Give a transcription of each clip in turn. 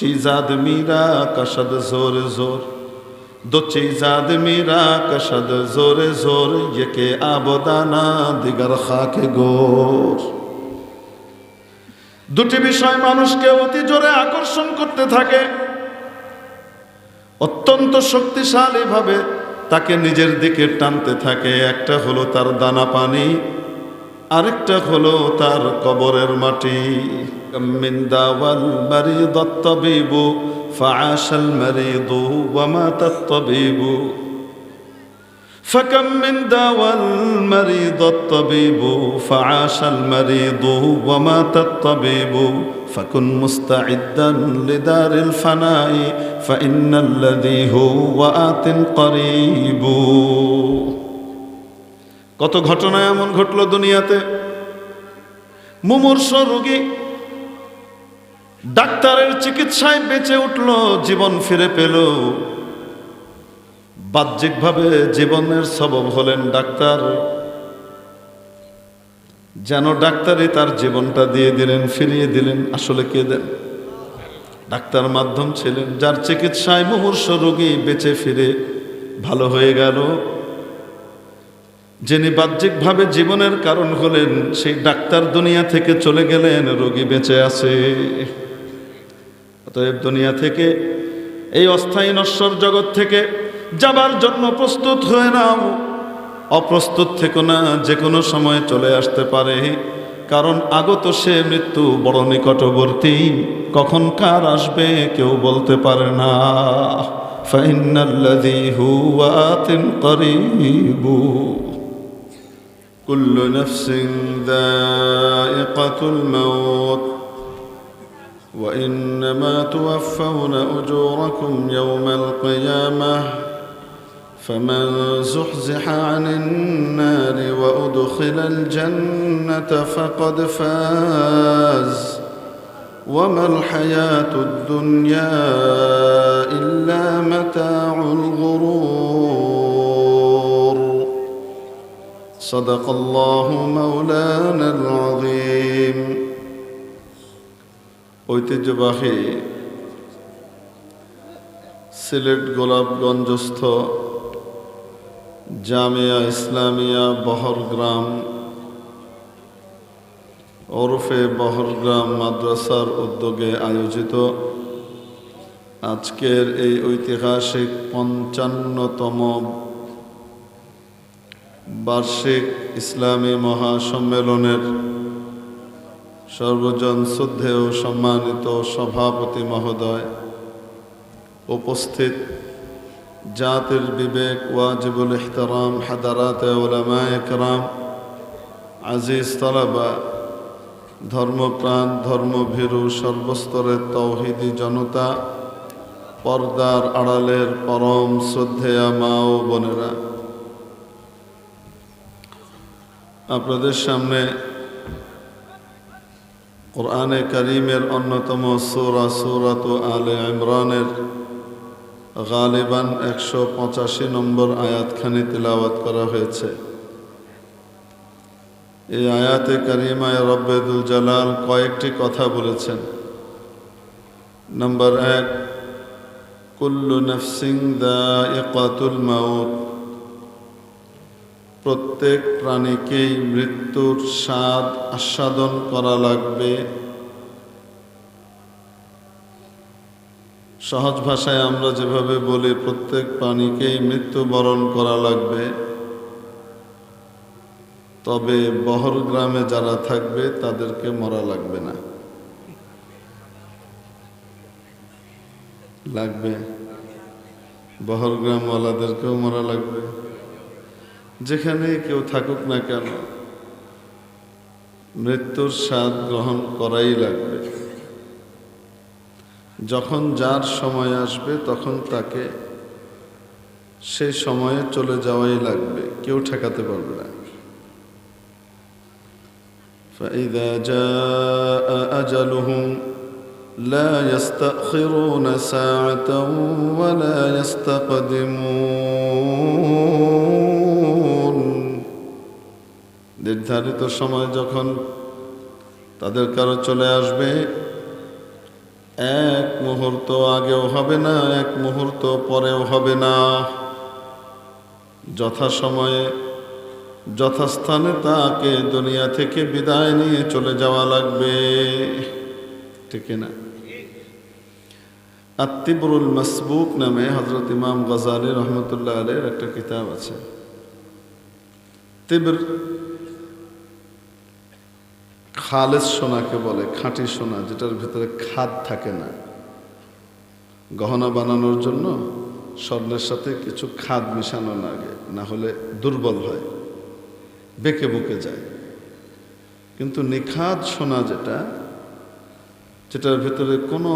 चीज आदमी रा कशद जोर जोर दो चीज आदमी रा कशद जोर जोर ये के आबोदाना दिगर खाके गोर। দুটি বিষয় মানুষকে অতি জোরে আকর্ষণ করতে থাকে, অত্যন্ত শক্তিশালী ভাবে তাকে নিজের দিকে টানতে থাকে। একটা হলো তার দানা পানি, আরেকটা হলো তার কবরের মাটি। মিন দাওয়াল মারিদাত তাবিবু ফাআশাল মারিদু ওয়া মাতাত তাবিবু فكم من داوى المريض الطبيب فعاش المريض ومات الطبيب فكن مستعدا لدار الفناء فإن الذي هو آت قريب। কত ঘটনা এমন ঘটলো দুনিয়াতে। মুমূর্ষ রোগী ডাক্তারের চিকিৎসায় বেঁচে উঠল, জীবন ফিরে পেল। বাহ্যিকভাবে জীবনের সবব হলেন ডাক্তার, যেন ডাক্তারই তার জীবনটা দিয়ে দিলেন, ফিরিয়ে দিলেন। আসলে কে দেন? ডাক্তার মাধ্যম ছিলেন, যার চিকিৎসায় মুমূর্ষ রোগী বেঁচে ফিরে ভালো হয়ে গেল। যিনি বাহ্যিকভাবে জীবনের কারণ হলেন, সেই ডাক্তার দুনিয়া থেকে চলে গেলেন, রোগী বেঁচে আছে। অতএব দুনিয়া থেকে, এই অস্থায়ী নশ্বর জগৎ থেকে যাবার জন্য প্রস্তুত হয়ে নাও। অপ্রস্তুত থেকো না, যে কোনো সময় চলে আসতে পারে। কারণ আগত সে মৃত্যু বড় নিকটবর্তী, কখন কার আসবে কেউ বলতে পারে না। ফাইন্নাল্লাযী হুয়া আতিন করিবু কুল্লু নাফসিন যায়িকাতুল মাউত ওয়া ইন্নামা তুওয়াফাউনা উজুরাকুম ইয়াওমাল কিয়ামাহ فمن زحزح عن النار وأدخل الجنة فقد فاز وما الحياة الدنيا إلا متاع الغرور صدق الله مولانا العظيم। ঐতিহ্যবাহী সিলেট গোলাপগঞ্জস্থ জামিয়া ইসলামিয়া বহরগ্রাম ওরফে বহরগ্রাম মাদ্রাসার উদ্যোগে আয়োজিত আজকের এই ঐতিহাসিক ৫৫তম বার্ষিক ইসলামী মহাসম্মেলনের সর্বজন শ্রদ্ধেয় সম্মানিত সভাপতি মহোদয়, উপস্থিত জাতির বিবেক ওয়াজিবুল ইহতারাম হাদারাতে উলামায়ে কেরাম, আজিজ তালাবা, ধর্মপ্রাণ ধর্মভীরু সর্বস্তরের তৌহিদি জনতা, পর্দার আড়ালের পরম শ্রদ্ধেয়া মা ও বোনেরা, আপনাদের সামনে কোরআনে কারীমের অন্যতম সূরা সূরাত আলে ইমরানের গালিবান ১৮৫ নম্বর আয়াতখানি তিলাওয়াত করা হয়েছে। এই আয়াতে কারিমায় রব্বুল জালাল কয়েকটি কথা বলেছেন। নাম্বার ১, কুল্লু নাফসিন যায়িকাতুল মাউত, প্রত্যেক প্রাণীকেই মৃত্যুর স্বাদ আস্বাদন করা লাগবে। সহজ ভাষায় আমরা যেভাবে বলি প্রত্যেক প্রাণীকেই মৃত্যুবরণ করা লাগবে, তবে বহরগ্রামে যারা থাকবে তাদেরকে মরা লাগবে না। লাগবে? বহরগ্রামওয়ালাদেরকেও মরা লাগবে। যেখানে কেউ থাকুক না কেন, মৃত্যুর স্বাদ গ্রহণ করাই লাগবে। যখন যার সময় আসবে তখন তাকে সেই সময়ে চলে যাওয়াই লাগবে, কেউ ঠেকাতে পারবে না। فإذا جاء أجلهم لا يستأخرون ساعة ولا يستقدمون। নির্ধারিত সময় যখন তাদের কারো চলে আসবে, এক মুহূর্ত আগেও হবে না, এক মুহূর্ত পরেও হবে না। যথাসময়ে যথাস্থানে তাকে দুনিয়া থেকে বিদায় নিয়ে চলে যাওয়া লাগবে, ঠিক না? আত-তিবরুল মাসবুক নামে হযরত ইমাম গজালী রহমতুল্লাহ আলাইহির একটা কিতাব আছে। তিবর খালেস সোনাকে বলে, খাঁটি সোনা, যেটার ভিতরে খাদ থাকে না। গহনা বানানোর জন্য স্বর্ণের সাথে কিছু খাদ মিশানো লাগে, না হলে দুর্বল হয়, বেঁকে বুকে যায়। কিন্তু নিখাদ সোনা যেটার ভিতরে কোনো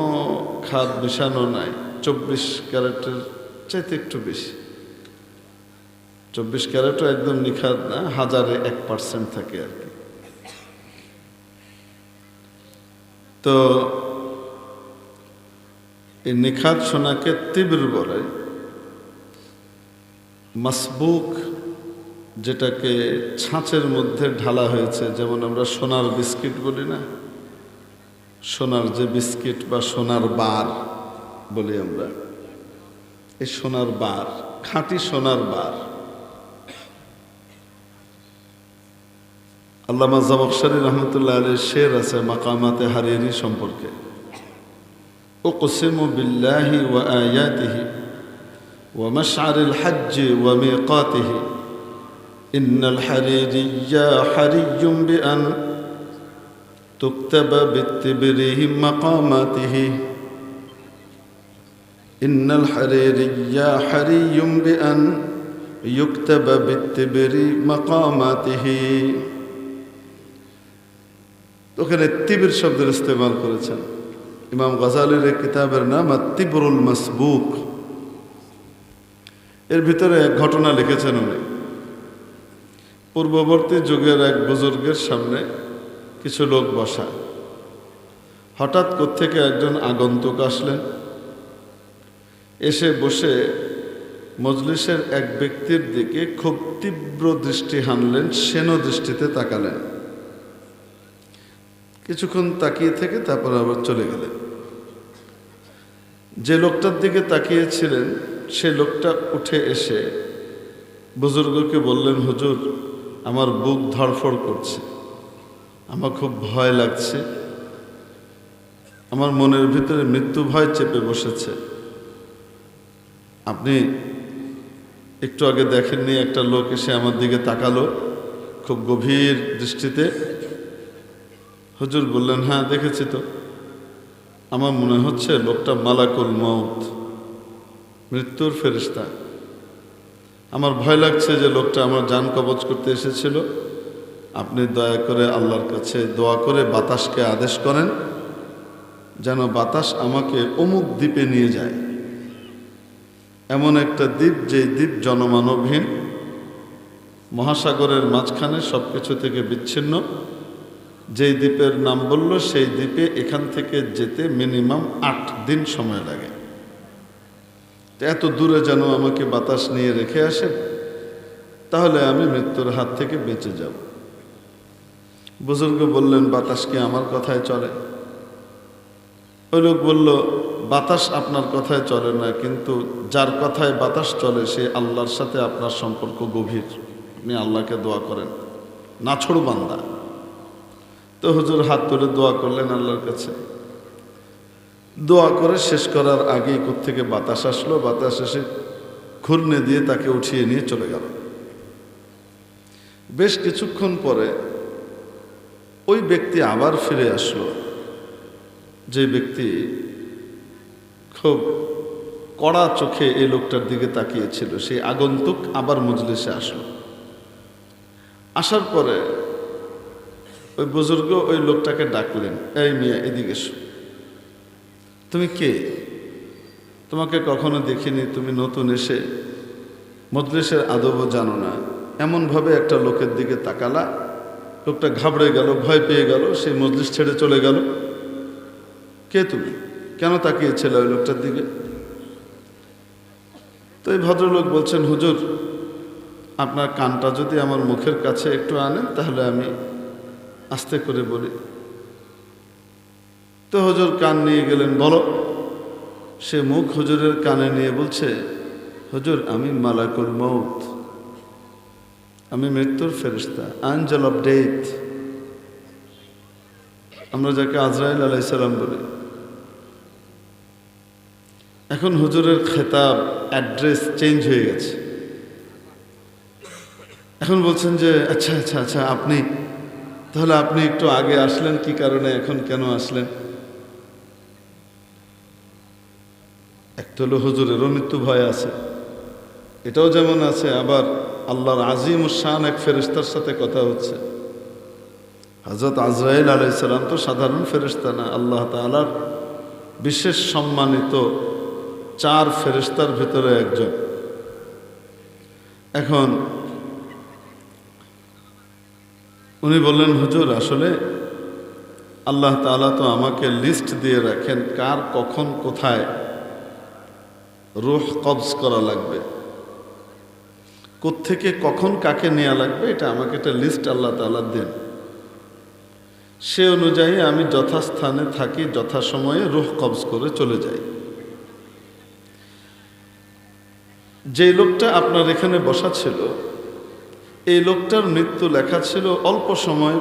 খাদ মিশানো নাই, 24 ক্যারেটের চাইতে একটু বেশি, 24 ক্যারেটও একদম নিখাদ না, 1000-এ 1% থাকে আর কি। তো এই নিখাদ সোনাকে তিবর বলে। মাসবুক যেটাকে ছাঁচের মধ্যে ঢালা হয়েছে, যেমন আমরা সোনার বিস্কিট বলি না, সোনার যে বিস্কিট বা সোনার বার বলি আমরা, এই সোনার বার, খাঁটি সোনার বার। আল্লামা জামখশরী রহমতুল্লাহ আলাইহির শের আছে মাকামাতে হারিরি সম্পর্কে। উকসিমু বিল্লাহি ওয়া আয়াতিহি ওয়া মাশআরিল হজ্জ ওয়া মিকাতিহি ইন্নাল হারিরিয়্যা হারিয়্যুম বিআন তুকতাবা বিত্তিবরিহি মাকামাতিহি ইন্নাল হারিরিয়্যা হারিয়্যুম বিআন ইউকতাবা বিত্তিবরি মাকামাতিহি। ওখানে তিবির শব্দের ইস্তেমাল করেছেন। ইমাম গজালির এই কিতাবের নাম আত-তিবরুল মাসবুক। এর ভিতরে এক ঘটনা লিখেছেন উনি। পূর্ববর্তী যুগের এক বুজুর্গের সামনে কিছু লোক বসা, হঠাৎ কোত্থেকে একজন আগন্তুক আসলেন, এসে বসে মজলিসের এক ব্যক্তির দিকে খুব তীব্র দৃষ্টি হানলেন, সেন দৃষ্টিতে তাকালেন। কিছুক্ষণ তাকিয়ে থেকে তারপর আবার চলে গেলেন। যে লোকটার দিকে তাকিয়েছিলেন সে লোকটা উঠে এসে বুজুর্গকে বললেন, হুজুর, আমার বুক ধড়ফড় করছে, আমার খুব ভয় লাগছে, আমার মনের ভিতরে মৃত্যু ভয় চেপে বসেছে। আপনি একটু আগে দেখেননি একটা লোক এসে আমার দিকে তাকালো খুব গভীর দৃষ্টিতে? হুজুর বললেন, হ্যাঁ দেখেছি তো, আমার মনে হচ্ছে লোকটা মালাকুল মউত, মৃত্যুর ফেরেশতা। আমার ভয় লাগছে যে লোকটা আমার জান কবজ করতে এসেছিল। আপনি দয়া করে আল্লাহর কাছে দোয়া করে বাতাসকে আদেশ করেন যেন বাতাস আমাকে অমুক দ্বীপে নিয়ে যায়, এমন একটা দ্বীপ যে দ্বীপ জনমানবহীন, মহাসাগরের মাঝখানে সব কিছু থেকে বিচ্ছিন্ন। যেই দ্বীপের নাম বলল সেই দ্বীপে এখান থেকে যেতে মিনিমাম 8 দিন সময় লাগে। এত দূরে যেন আমাকে বাতাস নিয়ে রেখে আসে, তাহলে আমি মৃত্যুর হাত থেকে বেঁচে যাব। বুজুর্গ বললেন, বাতাস কি আমার কথায় চলে? ওই লোক বলল, বাতাস আপনার কথায় চলে না, কিন্তু যার কথায় বাতাস চলে সে আল্লাহর সাথে আপনার সম্পর্ক গভীর। আপনি আল্লাহকে দোয়া করেন, নাছোড় বান্দা। তো হুজুর হাত তুলে দোয়া করলেন আল্লাহর কাছে। দোয়া করে শেষ করার আগেই কোত্থেকে বাতাস আসলো, বাতাস এসে ঘূর্ণে দিয়ে তাকে উঠিয়ে নিয়ে চলে গেল। বেশ কিছুক্ষণ পরে ওই ব্যক্তি আবার ফিরে আসলো, যে ব্যক্তি খুব কড়া চোখে এই লোকটার দিকে তাকিয়েছিল। সেই আগন্তুক আবার মজলিসে আসলো। আসার পরে ওই বুজুর্গ ওই লোকটাকে ডাকলেন, এই মিয়া এদিকে এসো, তুমি কে? তোমাকে কখনো দেখিনি, তুমি নতুন এসে মজলিসের আদবও জানো না, এমনভাবে একটা লোকের দিকে তাকালা। লোকটা ঘাবড়ে গেল, ভয় পেয়ে গেল, সেই মজলিস ছেড়ে চলে গেল। কে তুমি? কেন তাকিয়েছিলে ওই লোকটার দিকে? তো এই ভদ্রলোক বলছেন, হুজুর, আপনার কানটা যদি আমার মুখের কাছে একটু আনেন তাহলে আমি আস্তে করে বলি। তো তো হুজুর কান নিয়ে গেলেন, বলো। সে মুখ হুজুরের কানে নিয়ে বলছে, হুজুর আমি মালাকুল মউত, আমি মৃত্যুর ফেরেশতা, অ্যাঞ্জেল অফ ডেথ, আমরা যাকে আজরাইল আলাইহিস সালাম বলি। এখন হুজুরের খেতাব, অ্যাড্রেস চেঞ্জ হয়ে গেছে। এখন বলছেন যে আচ্ছা আচ্ছা আচ্ছা, আপনি তাহলে আপনি একটু আগে আসলেন কি কারণে, এখন কেন আসলেন? একটা হলো হুজুরেরও মৃত্যু ভয় আছে, এটাও যেমন আছে, আবার আল্লাহর আজিম শান এক ফেরেশতার সাথে কথা হচ্ছে। হযরত আজরাইল আলাইহিস সালাম তো সাধারণ ফেরেশতা না, আল্লাহ তাআলার বিশেষ সম্মানিত 4 ফেরেশতার ভিতরে একজন। এখন উনি বললেন, হুজুর আসলে আল্লাহ তাআলা তো আমাকে লিস্ট দিয়ে রাখেন কার কখন কোথায় রূহ কবজ করা লাগবে, কোত্থেকে কখন কাকে নেওয়া লাগবে, এটা আমাকে একটা লিস্ট আল্লাহ তাআলা দেন। সে অনুযায়ী আমি যথাস্থানে থাকি, যথাসময়ে রূহ কবজ করে চলে যাই। যে লোকটা আপনার এখানে বসা ছিল, এই লোকটার মৃত্যু লেখা ছিল অল্প সময়,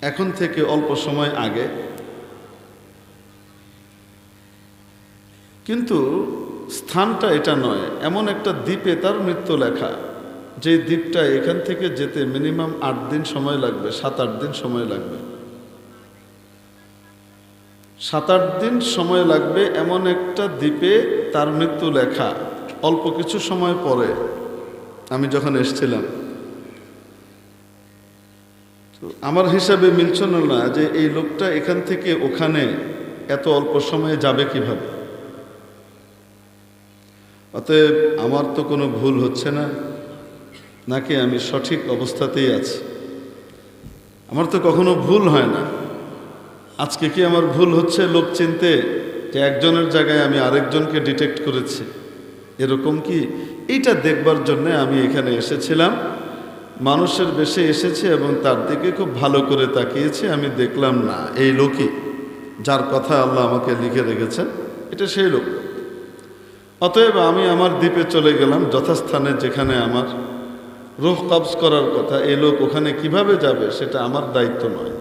এখন থেকে অল্প সময় আগে, কিন্তু স্থানটা এটা নয়, এমন একটা দ্বীপে তার মৃত্যু লেখা, যে দ্বীপটা এখান থেকে যেতে মিনিমাম 8 দিন সময় লাগবে, 7-8 দিন সময় লাগবে, 7-8 দিন সময় লাগবে, এমন একটা দ্বীপে তার মৃত্যু লেখা। অল্প কিছু সময় পরে আমি যখন এসেছিলাম, তো আমার হিসাবে মিলছিল না যে এই লোকটা এখান থেকে ওখানে এত অল্প সময়ে যাবে কিভাবে। অতএব আমার তো কোনো ভুল হচ্ছে না, নাকি আমি সঠিক অবস্থাতেই আছি? আমার তো কখনো ভুল হয় না। আজকে কি আমার ভুল হচ্ছে লোক চিনতে, যে একজনের জায়গায় আমি আরেকজনকে ডিটেক্ট করেছি? এরকম কি? এইটা দেখবার জন্য আমি এখানে এসেছিলাম, মানুষের বেশে এসেছি এবং তার দিকে খুব ভালো করে তাকিয়েছি। আমি দেখলাম না, এই লোকই, যার কথা আল্লাহ আমাকে লিখে রেখেছেন, এটা সেই লোক। অতএব আমি আমার দ্বীপে চলে গেলাম, যথাস্থানে যেখানে আমার রূহ কবজ করার কথা। এই লোক ওখানে কিভাবে যাবে সেটা আমার দায়িত্ব নয়।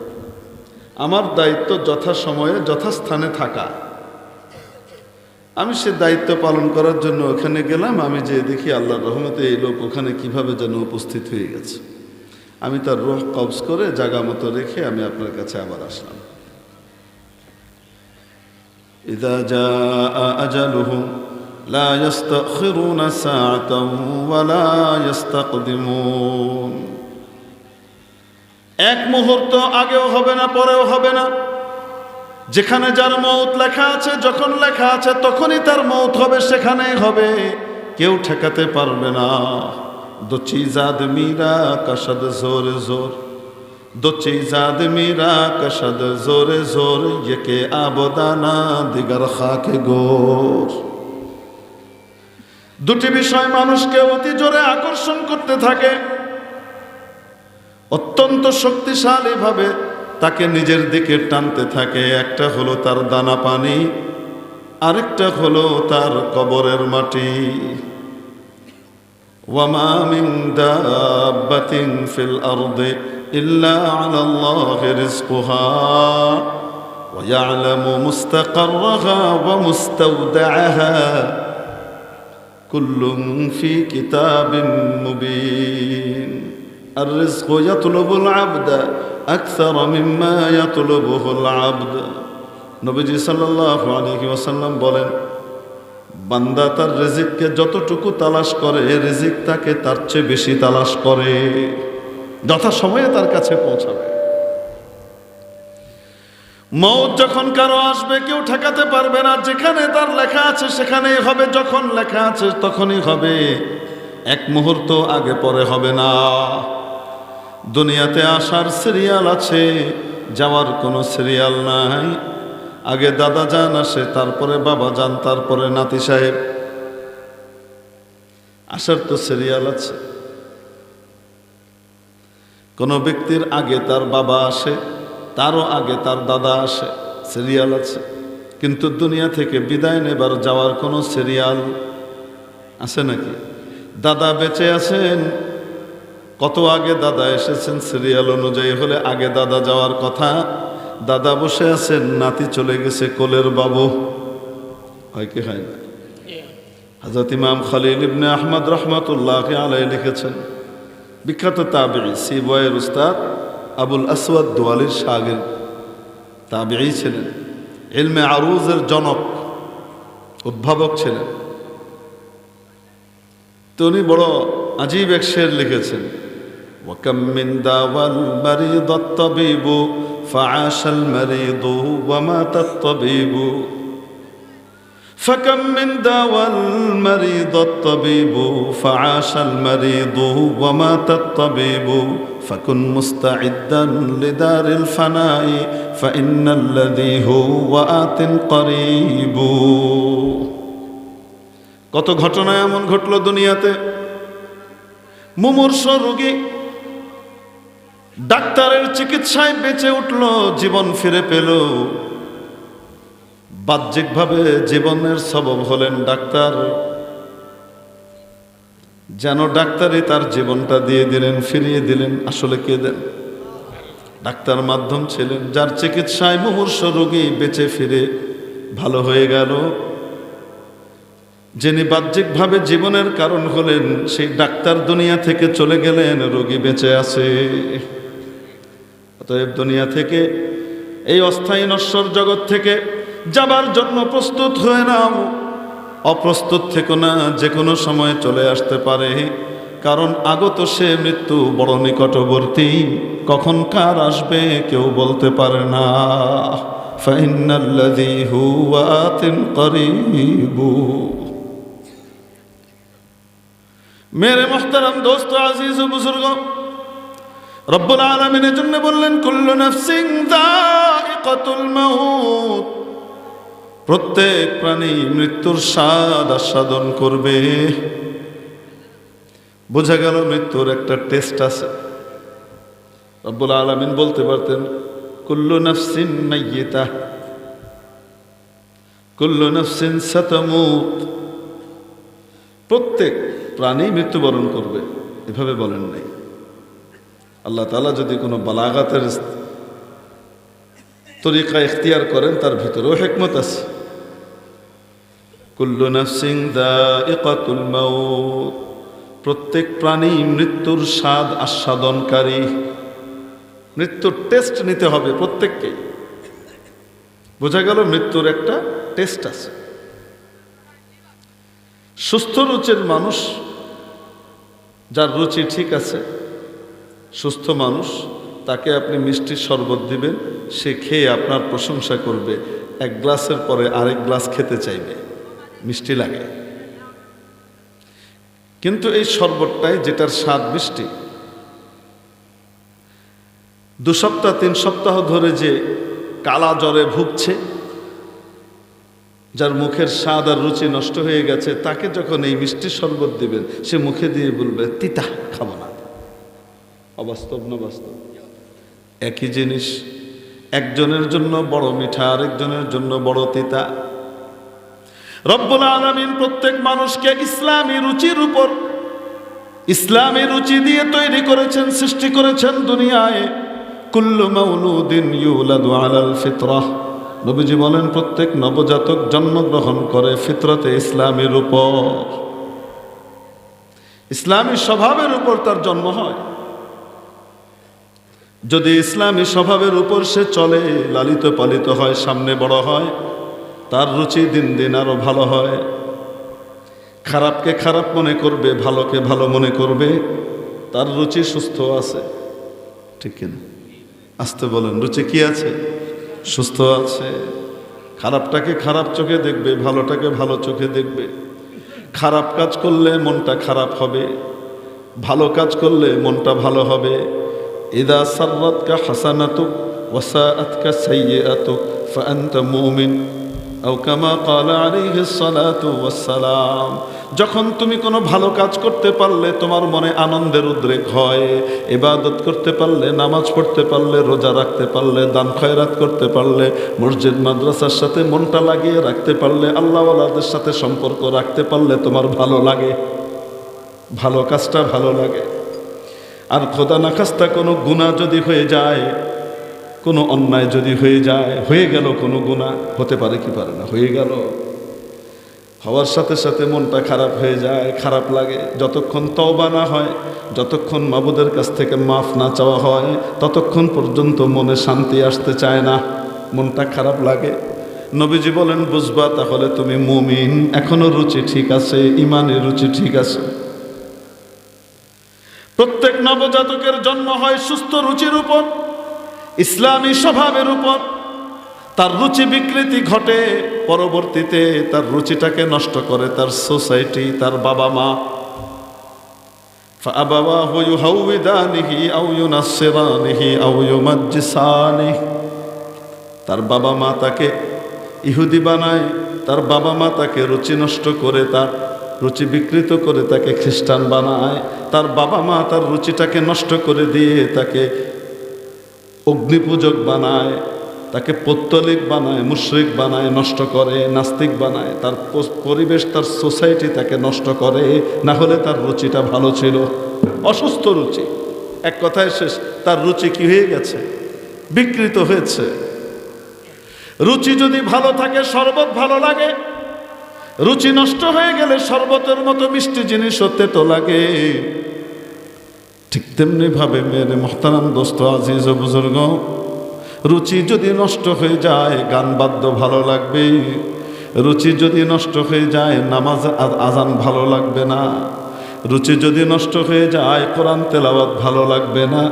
আমার দায়িত্ব যথাসময়ে যথাস্থানে থাকা। আমি সে দায়িত্ব পালন করার জন্য ওখানে গেলাম। আমি যে দেখি আল্লাহর রহমতে এই লোক ওখানে কিভাবে যেন উপস্থিত হয়ে গেছে। আমি তার রূহ কবজ করে জায়গা মতো রেখে আমি আপনার কাছে আবার আসলাম। ইযা জাআ আজালুহুম লা ইস্তাখিরুনা সাআতান ওয়া লা ইস্তাকদিমুন। এক মুহূর্ত আগেও হবে না, পরেও হবে না। যেখানে যার মৌত লেখা আছে, যখন লেখা আছে তখনই তার মৌত হবে, সেখানেই হবে, কেউ ঠেকাতে পারবে না। দো চিজ আদমি রা কশদ জোরে জোর, দো চিজ আদমি রা কশদ জোরে জোর, ইয়ে আবদানা দিগার খাকে গোর। দুটি বিষয় মানুষকে অতি জোরে আকর্ষণ করতে থাকে, অত্যন্ত শক্তিশালী ভাবে তাকে নিজের দিকে টানতে থাকে। একটা হলো তার দানা পানি, আরেকটা হলো তার কবরের মাটি। ওয়ামা মিন দাব্বাতিন ফিল আরদি ইল্লা আলাল্লাহি রিজকুহা ওয়া ইয়ালামু মুস্তাকাররাহা ওয়া মুস্তাওদাআহা কুল্লুন ফি কিতাবিন মুবিন। الرزق يطلب العبد أكثر مما يطلبه العبد। নবীজি সাল্লাল্লাহু আলাইহি ওয়াসাল্লাম বলেন, বান্দা তার রিজিককে যতটুকু তালাশ করে, রিজিক তাকে তার চেয়ে বেশি তালাশ করে, যথাসময়ে তার কাছে পৌঁছাবে। মওত যখন কারো আসবে কেউ ঠেকাতে পারবে না। যেখানে তার লেখা আছে সেখানেই হবে, যখন লেখা আছে তখনই হবে, এক মুহূর্ত আগে পরে হবে না। দুনিয়াতে আসার সিরিয়াল আছে, যাওয়ার কোনো সিরিয়াল নাই। আগে দাদা যান আসে, তারপরে বাবা যান, তারপরে নাতি সাহেব। আসার তো সিরিয়াল আছে। কোনো ব্যক্তির আগে তার বাবা আসে, তারও আগে তার দাদা আসে, সিরিয়াল আছে। কিন্তু দুনিয়া থেকে বিদায় নেবার যাওয়ার কোনো সিরিয়াল আছে নাকি? দাদা বেঁচে আছেন, কত আগে দাদা এসেছেন, সিরিয়াল অনুযায়ী হলে আগে দাদা যাওয়ার কথা। দাদা বসে আছেন, নাতি চলে গেছে, কোলের বাবু। হয় কি হয় না? হযরত ইমাম খলিল ইবনে আহমদ রহমাতুল্লাহি আলাইহি লিখেছেন, বিখ্যাত তাবেঈ সিবওয়াইয়ের উস্তাদ আবুল আসওয়াদ দুয়ালির শাগিরদ তাবেঈ ছিলেন, ইলমে আরুজের জনক, উদ্ভাবক ছিলেন। তো উনি বড় আজীব এক শের লিখেছেন, ওয়াকাম মিন দাওয়াল মারিদাত তাবিবু ফাআশাল মারিদু ওয়া মাতাত তাবিবু فكم من داوى المريض الطبيب فعاش المريض ومات الطبيب فكن مستعدا لدار الفناء فإن الذي هو آت قريب। কত ঘটনা এমন ঘটলো দুনিয়াতে। মুমূর্ষ রোগী ডাক্তারের চিকিৎসায় বেঁচে উঠল, জীবন ফিরে পেল। বাহ্যিকভাবে জীবনের সবব হলেন ডাক্তার, যেন ডাক্তারই তার জীবনটা দিয়ে দিলেন, ফিরিয়ে দিলেন। আসলে কে দেন? ডাক্তার মাধ্যম ছিলেন, যার চিকিৎসায় মুমূর্ষ রোগী বেঁচে ফিরে ভালো হয়ে গেল। যিনি বাহ্যিকভাবে জীবনের কারণ হলেন, সেই ডাক্তার দুনিয়া থেকে চলে গেলেন, রোগী বেঁচে আছে। অতএব দুনিয়া থেকে, এই অস্থায়ী নশ্বর জগৎ থেকে যাবার জন্য প্রস্তুত হয়ে নাও। অপ্রস্তুত থেকো না, যে কোনো সময় চলে আসতে পারে। কারণ আগত সে মৃত্যু বড় নিকটবর্তী, কখন কার আসবে কেউ বলতে পারে না। ফাইন্নাল্লাযী হুয়া আতিন করিবু। মেরে মুহতারাম দোস্ত, আজিজ ও বুজুর্গ, রব্বুল আলামিনের জন্য বললেন, কুল্লু নাফসিন যায়িকাতুল মাউত। প্রত্যেক প্রাণী মৃত্যুর স্বাদ আস্বাদন করবে। বোঝা গেল মৃত্যুর একটা টেস্ট আছে। রব্বুল আলামিন বলতে পারতেন, কুল্লু নাফসিন মাইয়িতা, কুল্লু নাফসিন সাতামুত। প্রত্যেক প্রাণী মৃত্যুবরণ করবে, এভাবে বলেন নাই। আল্লাহ তাআলা যদি কোনো বালাগাতের তরিকা ইখতিয়ার করেন, তার ভিতরেও হিকমত আছে। কুল্লু নাফসিন যায়িকাতুল মাউত, প্রত্যেক প্রাণী মৃত্যুর স্বাদ আস্বাদনকারী। মৃত্যুর টেস্ট নিতে হবে প্রত্যেককেই। বোঝা গেল মৃত্যুর একটা টেস্ট আছে। সুস্থ রুচির মানুষ, যার রুচি ঠিক আছে, সুস্থ মানুষ, তাকে আপনি মিষ্টির শরবত দিবেন, সে খেয়ে আপনার প্রশংসা করবে। এক গ্লাসের পরে আরেক গ্লাস খেতে চাইবে, মিষ্টি লাগে। কিন্তু এই শরবতটাই, যেটার স্বাদ মিষ্টি, 2 সপ্তাহ 3 সপ্তাহ ধরে যে কালা জ্বরে ভুগছে, যার মুখের স্বাদ আর রুচি নষ্ট হয়ে গেছে, তাকে যখন এই মিষ্টির শরবত দিবেন, সে মুখে দিয়ে বলবে, তিতা, খাবো না। অবাস্তব না বাস্তব? একই জিনিস, একজনের জন্য বড় মিঠা, আরেকজনের জন্য বড় তিতা। রব্বুল আলামিন প্রত্যেক মানুষকে ইসলামী রুচির উপর, ইসলামী রুচি দিয়ে তৈরি করেছেন, সৃষ্টি করেছেন দুনিয়ায়। কুল্লু মাউলুদিন ইউলাদু আলাল ফিতরাহ। নবীজি বলেন, প্রত্যেক নবজাতক জন্মগ্রহণ করে ফিতরতে ইসলামের উপর, ইসলামী স্বভাবের উপর তার জন্ম হয়। যদি ইসলামী স্বভাবের উপর সে চলে, লালিত পালিত হয়, সামনে বড় হয়, তার রুচি দিন দিন আরো ভালো হয়। খারাপকে খারাপ মনে করবে, ভালোকে ভালো মনে করবে, তার রুচি সুস্থ আছে। ঠিক কিনা? আসতে বলেন, রুচি কি আছে? সুস্থ আছে। খারাপটাকে খারাপ চোখে দেখবে, ভালোটাকে ভালো চোখে দেখবে। খারাপ কাজ করলে মনটা খারাপ হবে, ভালো কাজ করলে মনটা ভালো হবে। ইদা সাররাতকা হাসানাতুক ওয়া সাআতকা সাইয়্যাতুক ফাআনতা মুমিন, আও কামা ক্বালা আলাইহিস সালাতু ওয়াস সালাম। যখন তুমি কোনো ভালো কাজ করতে পারলে তোমার মনে আনন্দের উদ্রেক হয়, ইবাদত করতে পারলে, নামাজ পড়তে পারলে, রোজা রাখতে পারলে, দান খয়রাত করতে পারলে, মসজিদ মাদ্রাসার সাথে মনটা লাগিয়ে রাখতে পারলে, আল্লাহওয়ালাদের সাথে সম্পর্ক রাখতে পারলে তোমার ভালো লাগে, ভালো কাজটা ভালো লাগে। আর খোদা না খাস্তা কোনো গুনাহ যদি হয়ে যায়, কোনো অন্যায় যদি হয়ে যায়, হয়ে গেল কোনো গুনাহ, হতে পারে কি পারে না, হয়ে গেল, হওয়ার সাথে সাথে মনটা খারাপ হয়ে যায়, খারাপ লাগে। যতক্ষণ তওবা না হয়, যতক্ষণ মাবুদের কাছ থেকে মাফ না চাওয়া হয়, ততক্ষণ পর্যন্ত মনে শান্তি আসতে চায় না, মনটা খারাপ লাগে। নবীজি বলেন, বুঝবা তাহলে তুমি মুমিন, এখনো রুচি ঠিক আছে, ইমানের রুচি ঠিক আছে। প্রত্যেক নবজাতকের জন্ম হয় সুস্থ রুচির উপর, ইসলামী স্বভাবের উপর। তার রুচি বিকৃতি ঘটে, পরবর্তীতে তার রুচিটাকে নষ্ট করে তার সোসাইটি, তার বাবা মা। فأبواه يهودانه أو ينصرانه أو يمجسانه। তার বাবা মা তাকে ইহুদি বানায়, তার বাবা মা তাকে রুচি নষ্ট করে, তার রুচি বিকৃত করে তাকে খ্রিস্টান বানায়, তার বাবা মা তার রুচিটাকে নষ্ট করে দিয়ে তাকে অগ্নিপূজক বানায়, তাকে পৌত্তলিক বানায়, মুশরিক বানায়, নষ্ট করে, নাস্তিক বানায়। তার পরিবেশ, তার সোসাইটি তাকে নষ্ট করে। না হলে তার রুচিটা ভালো ছিল, অসুস্থ রুচি, এক কথায় শেষ, তার রুচি কি হয়ে গেছে, বিকৃত হয়েছে। রুচি যদি ভালো থাকে শরবত ভালো লাগে, রুচি নষ্ট হয়ে গেলে শরবতের মতো মিষ্টি জিনিসও তেতো লাগে। ঠিক তেমনি ভাবে মেরে মোহতারাম দোস্ত আজিজ ও বুজুর্গ, রুচি যদি নষ্ট হয়ে যায় গান বাদ্য ভালো লাগবে, রুচি যদি নষ্ট হয়ে যায় নামাজ আজান ভালো লাগবে না, রুচি যদি নষ্ট হয়ে যায় কোরআন তেলাওয়াত ভালো লাগবে না,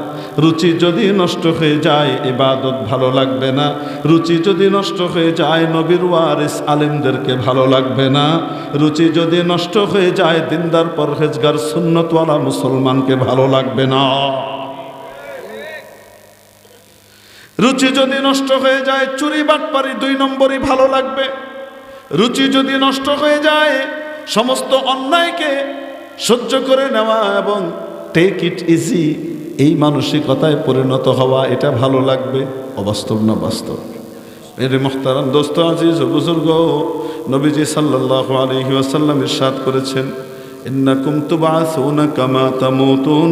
রুচি যদি নষ্ট হয়ে যায় ইবাদত ভালো লাগবে না, রুচি যদি নষ্ট হয়ে যায় নবীর ওয়ারিস আলেমদেরকে ভালো লাগবে না, রুচি যদি নষ্ট হয়ে যায় দিনদার পরহেজগার সুন্নতওয়ালা মুসলমানকে ভালো লাগবে না, রুচি যদি নষ্ট হয়ে যায় চুরি বাটপারি 2 নম্বরই ভালো লাগবে, রুচি যদি নষ্ট হয়ে যায় সমস্ত অন্যায়কে সহ্য করে নেওয়া এবং টেক ইট ইজি এই মানসিকতায় পরিণত হওয়া, এটা ভালো লাগবে। অবাস্তব না বাস্তব? মেরে মুহতারাম দোস্ত আজিজ ও বুজুর্গ, নবীজি সাল্লাল্লাহু আলাইহি ওয়াসাল্লাম ইরশাদ করেছেন, ইন্নাকুম তুবআসুনা কামা তামুতুন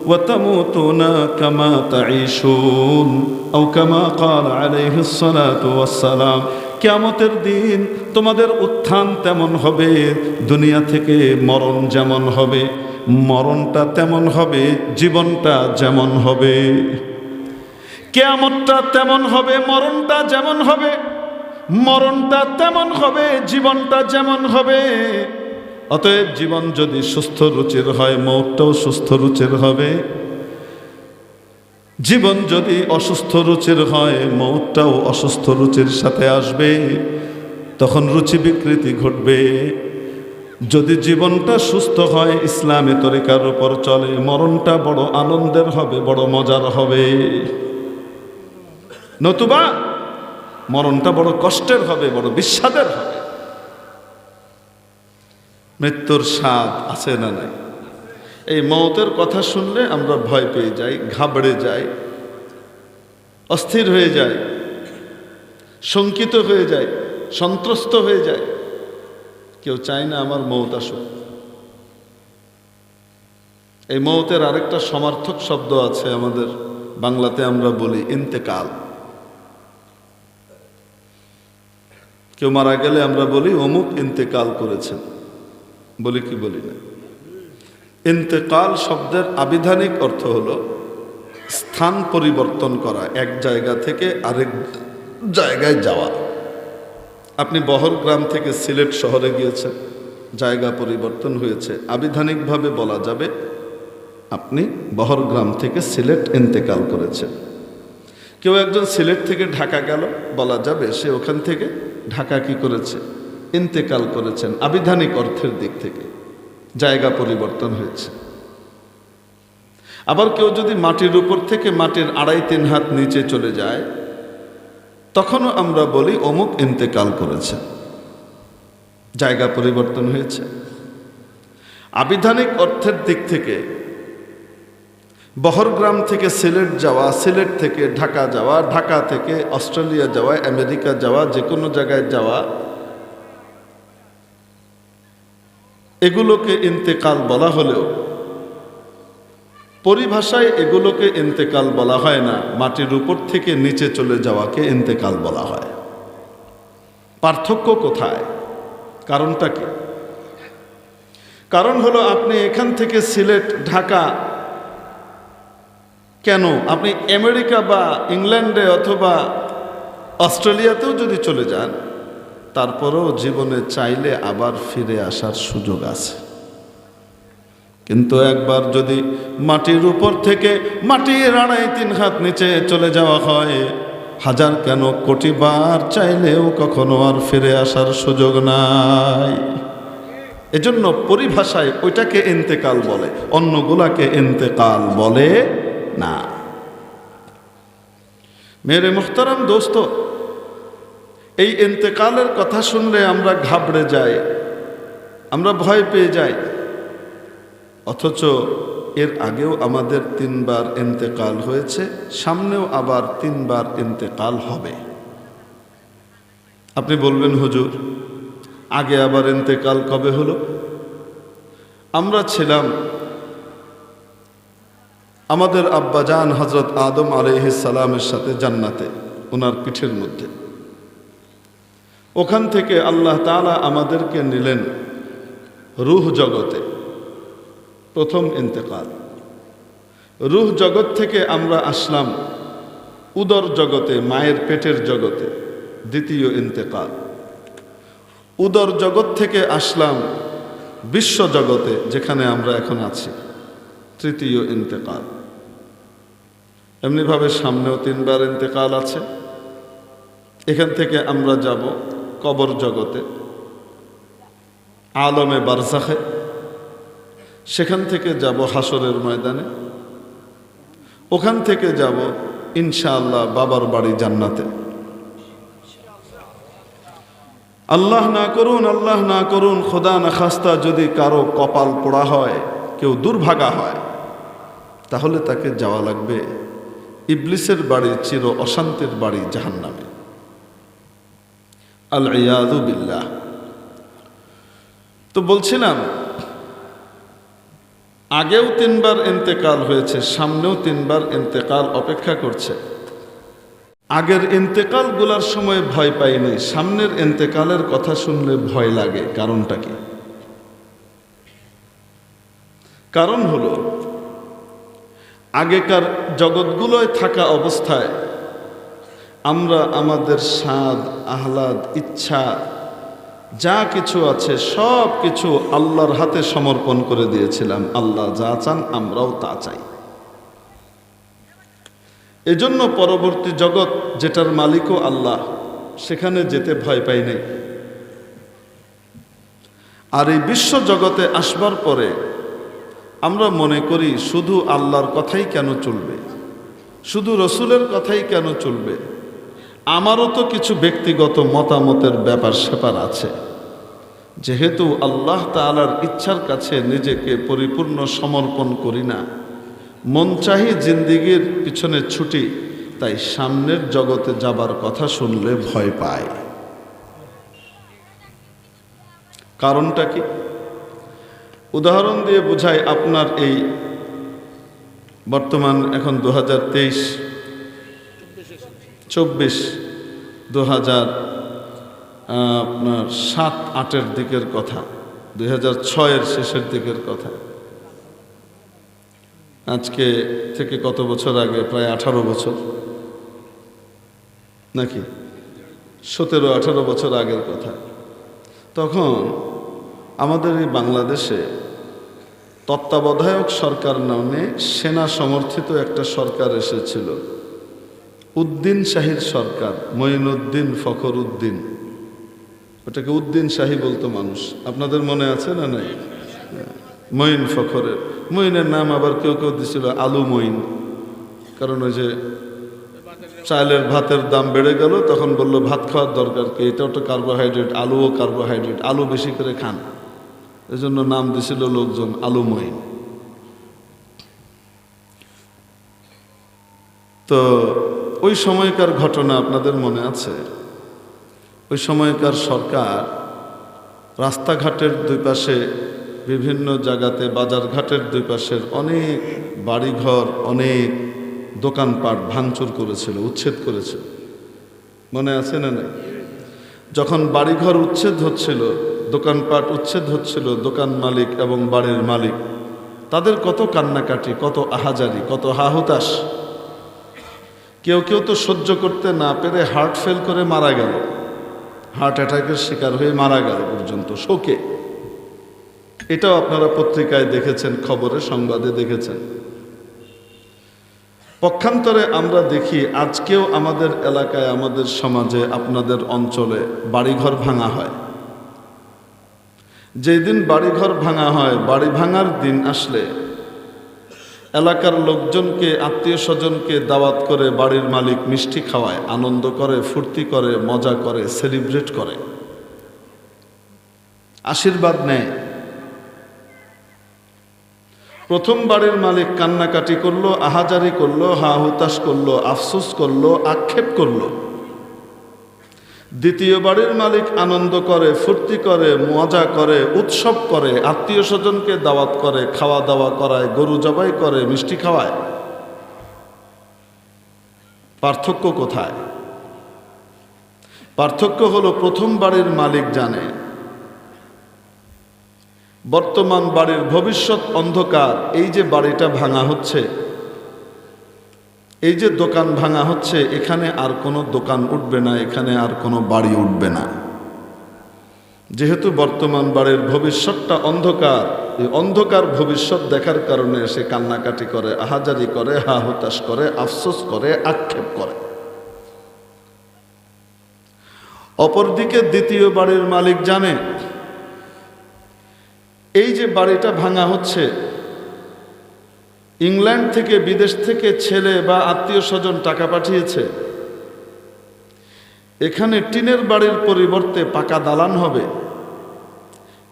ওয়া তামুতুনা কামা তাঈশুন আও কামা ক্বালা আলাইহিস সালাতু ওয়াস সালাম। কিয়ামতের দিন তোমাদের উত্থান তেমন হবে, দুনিয়া থেকে মরণ যেমন হবে, মরণটা তেমন হবে, জীবনটা যেমন হবে। কিয়ামতটা তেমন হবে, মরণটা যেমন হবে, মরণটা তেমন হবে, জীবনটা যেমন হবে। অতএব জীবন যদি সুস্থ রুচির হয় মৌতটাও সুস্থ রুচির হবে, জীবন যদি অসুস্থ রুচির হয় মৌতটাও অসুস্থ রুচির সাথে আসবে, তখন রুচি বিকৃতি ঘটবে। যদি জীবনটা সুস্থ হয় ইসলামী তরিকার উপর চলে, মরণটা বড় আনন্দের হবে, বড় মজার হবে। নতুবা মরণটা বড় কষ্টের হবে, বড় বিস্বাদের হবে। মৃত্যুর স্বাদ আছে না নাই? এই মওতের কথা শুনলে আমরা ভয় পেয়ে যাই, ঘাবড়ে যাই, অস্থির হয়ে যাই, শঙ্কিত হয়ে যাই, সন্ত্রস্ত হয়ে যায়। কেউ চায় না আমার মওত আসুক। এই মওতের আরেকটা সমার্থক শব্দ আছে আমাদের বাংলাতে, আমরা বলি ইন্তেকাল। কেউ মারা গেলে আমরা বলি অমুক ইন্তেকাল করেছেন, বলি কি বলি না? ইন্তেকাল শব্দের আবিধানিক অর্থ হলো স্থান পরিবর্তন করা, এক জায়গা থেকে আরেক জায়গায় যাওয়া। আপনি বহরগ্রাম থেকে সিলেট শহরে গিয়েছেন, জায়গা পরিবর্তন হয়েছে, আবিধানিকভাবে বলা যাবে আপনি বহরগ্রাম থেকে সিলেট ইন্তেকাল করেছেন। কেউ একজন সিলেট থেকে ঢাকা গেল, বলা যাবে সে ওখান থেকে ঢাকা কি করেছে, ইন্তেকাল করেছেন। আবিধানিক অর্থের দিক থেকে জায়গা পরিবর্তন হয়েছে। আবার কেউ যদি মাটির উপর থেকে মাটির 2.5-3 হাত নিচে চলে যায়, তখনও আমরা বলি অমুক ইন্তেকাল করেছে, জায়গা পরিবর্তন হয়েছে। আবিধানিক অর্থের দিক থেকে বহরগ্রাম থেকে সিলেট যাওয়া, সিলেট থেকে ঢাকা যাওয়া, ঢাকা থেকে অস্ট্রেলিয়া যাওয়া, আমেরিকা যাওয়া, যে কোনো জায়গায় যাওয়া, এগুলোকে ইন্তেকাল বলা হলেও পরিভাষায় এগুলোকে ইন্তেকাল বলা হয় না, মাটির উপর থেকে নিচে চলে যাওয়াকে ইন্তেকাল বলা হয়। পার্থক্য কোথায়? কারণটা কি? কারণ হলো আপনি এখান থেকে সিলেট, ঢাকা, কেন আপনি আমেরিকা বা ইংল্যান্ডে অথবা অস্ট্রেলিয়াতেও যদি চলে যান, তারপরেও জীবনে চাইলে আবার ফিরে আসার সুযোগ আছে। কিন্তু একবার যদি মাটির উপর থেকে মাটির আড়াই 3 হাত নিচে চলে যাওয়া হয়, হাজার কেন কোটি বার চাইলেও কখনো আর ফিরে আসার সুযোগ নাই। এজন্য পরিভাষায় ওইটাকে ইন্তেকাল বলে, অন্যগুলাকে ইন্তেকাল বলে না। মেরে মুহতারাম দোস্ত, এই ইন্তেকালের কথা শুনলে আমরা ঘাবড়ে যাই, আমরা ভয় পেয়ে যাই। অথচ এর আগেও আমাদের 3 বার ইন্তেকাল হয়েছে, সামনেও আবার 3 বার ইন্তেকাল হবে। আপনি বলবেন হুজুর, আগে আবার ইন্তেকাল কবে হলো? আমরা ছিলাম আমাদের আব্বাজান হযরত আদম আলাইহিস সালামের সাথে জান্নাতে, ওনার পিঠের মধ্যে। ওখান থেকে আল্লাহ তাআলা আমাদেরকে নিলেন রূহ জগতে, প্রথম ইন্তেকাল। রূহ জগৎ থেকে আমরা আসলাম উদর জগতে, মায়ের পেটের জগতে, দ্বিতীয় ইন্তেকাল। উদর জগৎ থেকে আসলাম বিশ্ব জগতে, যেখানে আমরা এখন আছি, তৃতীয় ইন্তেকাল। এমনিভাবে সামনেও 3 বার ইন্তেকাল আছে। এখান থেকে আমরা যাব কবর জগতে, আলমে বারজাখে, সেখান থেকে যাব হাসরের ময়দানে, ওখান থেকে যাব ইনশাআল্লাহ বাবার বাড়ি জান্নাতে। আল্লাহ না করুন খোদা না খাস্তা যদি কারো কপাল পোড়া হয়, কেউ দুর্ভাগা হয়, তাহলে তাকে যাওয়া লাগবে ইবলিসের বাড়ি, চির অশান্তির বাড়ি, জাহান্নামে। আল ইয়াযু বিল্লাহ। তো বলছিলাম, আগেও 3 বার ইন্তেকাল হয়েছে, সামনেও 3 বার ইন্তেকাল অপেক্ষা করছে। আগের ইন্তেকালগুলোর সময় ভয় পাইনি, সামনের ইন্তেকালের কথা শুনলে ভয় লাগে। কারণটা কি? কারণ হলো, আগেকার জগৎগুলোয় থাকা অবস্থায় আমরা আমাদের স্বাদ, আহ্লাদ, ইচ্ছা যা কিছু আছে সব কিছু আল্লাহর হাতে সমর্পণ করে দিয়েছিলাম। আল্লাহ যা চান আমরাও তা চাই। এজন্য পরবর্তী জগৎ, যেটার মালিকও আল্লাহ, সেখানে যেতে ভয় পাই নাই। আর এই বিশ্ব জগতে আসবার পরে আমরা মনে করি শুধু আল্লাহর কথাই কেন চলবে, শুধু রসুলের কথাই কেন চলবে, আমারও তো কিছু ব্যক্তিগত মতামতের ব্যাপার স্যাপার আছে। যেহেতু আল্লাহ তাআলার ইচ্ছার কাছে নিজেকে পরিপূর্ণ সমর্পণ করি না, মন চাহি জিন্দিগির পিছনে ছুটি, তাই সামনের জগতে যাবার কথা শুনলে ভয় পায়। কারণটা কি? উদাহরণ দিয়ে বুঝাই। আপনার এই বর্তমান এখন 2023-24, 2007-08-এর দিকের কথা, 2006-এর শেষের দিকের কথা। আজকে থেকে কত বছর আগে? প্রায় 18 বছর নাকি 17-18 বছর আগের কথা। তখন আমাদের এই বাংলাদেশে তত্ত্বাবধায়ক সরকার নামে সেনা সমর্থিত একটা সরকার এসেছিল, উদ্দিন শাহীর সরকার, মঈনুদ্দিন ফখর উদ্দিন। ওটাকে উদ্দিন শাহী বলতো মানুষ, আপনাদের মনে আছে না? নাই? মঈন ফখরের, মঈনের নাম আবার কেউ কেউ দিছিল আলু মঈন। কারণ ওই যে চালের ভাতের দাম বেড়ে গেল, তখন বলল ভাত খাওয়ার দরকার কি, এটাও তো কার্বোহাইড্রেট, আলুও কার্বোহাইড্রেট, আলু বেশি করে খান। এজন্য নাম দিছিল লোকজন আলুময়ী। তো ওই সময়কার ঘটনা আপনাদের মনে আছে? ওই সময়কার সরকার রাস্তাঘাটের দুই পাশে বিভিন্ন জায়গাতে, বাজারঘাটের দুই পাশের অনেক বাড়িঘর, অনেক দোকানপাট ভাঙচুর করেছিল, উচ্ছেদ করেছিল। মনে আছে না? নাই? যখন বাড়িঘর উচ্ছেদ হচ্ছিল, দোকানপাট উচ্ছেদ হচ্ছিল, দোকান মালিক এবং বাড়ির মালিক তাদের কত কান্নাকাটি, কত আহাজারি, কত হাহুতাশ। কেউ কেউ তো সহ্য করতে না পেরে হার্ট ফেল করে মারা গেল, হার্ট অ্যাটাকের শিকার হয়ে মারা গেল পর্যন্ত শোকে। এটাও আপনারা পত্রিকায় দেখেছেন, খবরে, সংবাদে দেখেছেন। পক্ষান্তরে আমরা দেখি আজকেও আমাদের এলাকায়, আমাদের সমাজে, আপনাদের অঞ্চলে বাড়িঘর ভাঙা হয়। যেদিন বাড়িঘর ভাঙা হয়, বাড়ি ভাঙার দিন আসলে এলাকার লোকজনকে, আত্মীয় স্বজনকে দাওয়াত করে বাড়ির মালিক মিষ্টি খাওয়ায়, আনন্দ করে, ফুর্তি করে, মজা করে, সেলিব্রেট করে, আশীর্বাদ নেয়। প্রথম বাড়ির মালিক কান্নাকাটি করলো, আহাজারি করলো, হা হুতাশ করলো, আফসোস করলো, আক্ষেপ করলো। দ্বিতীয় বাড়ির মালিক আনন্দ করে, ফুর্তি করে, মজা করে, উৎসব করে, আত্মীয় স্বজনকে দাওয়াত করে, খাওয়া দাওয়া করায়, গরু জবাই করে, মিষ্টি খাওয়ায়। পার্থক্য কোথায়? পার্থক্য হলো প্রথম বাড়ির মালিক জানে বর্তমান বাড়ির ভবিষ্যৎ অন্ধকার। এই যে বাড়িটা ভাঙা হচ্ছে, এই যে দোকান ভাঙা হচ্ছে, এখানে আর কোনো দোকান উঠবে না, এখানে আর কোনো বাড়ি উঠবে না। যেহেতু বর্তমান বাড়ির ভবিষ্যৎটা অন্ধকার, এই অন্ধকার ভবিষ্যৎ দেখার কারণে সে কান্নাকাটি করে, আহাজারি করে, হা হুতাশ করে, আফসোস করে, আক্ষেপ করে। অপরদিকে দ্বিতীয় বাড়ির মালিক জানে এই যে বাড়িটা ভাঙা হচ্ছে, ইংল্যান্ড থেকে, বিদেশ থেকে ছেলে বা আত্মীয় স্বজন টাকা পাঠিয়েছে, এখানে টিনের বাড়ির পরিবর্তে পাকা দালান হবে,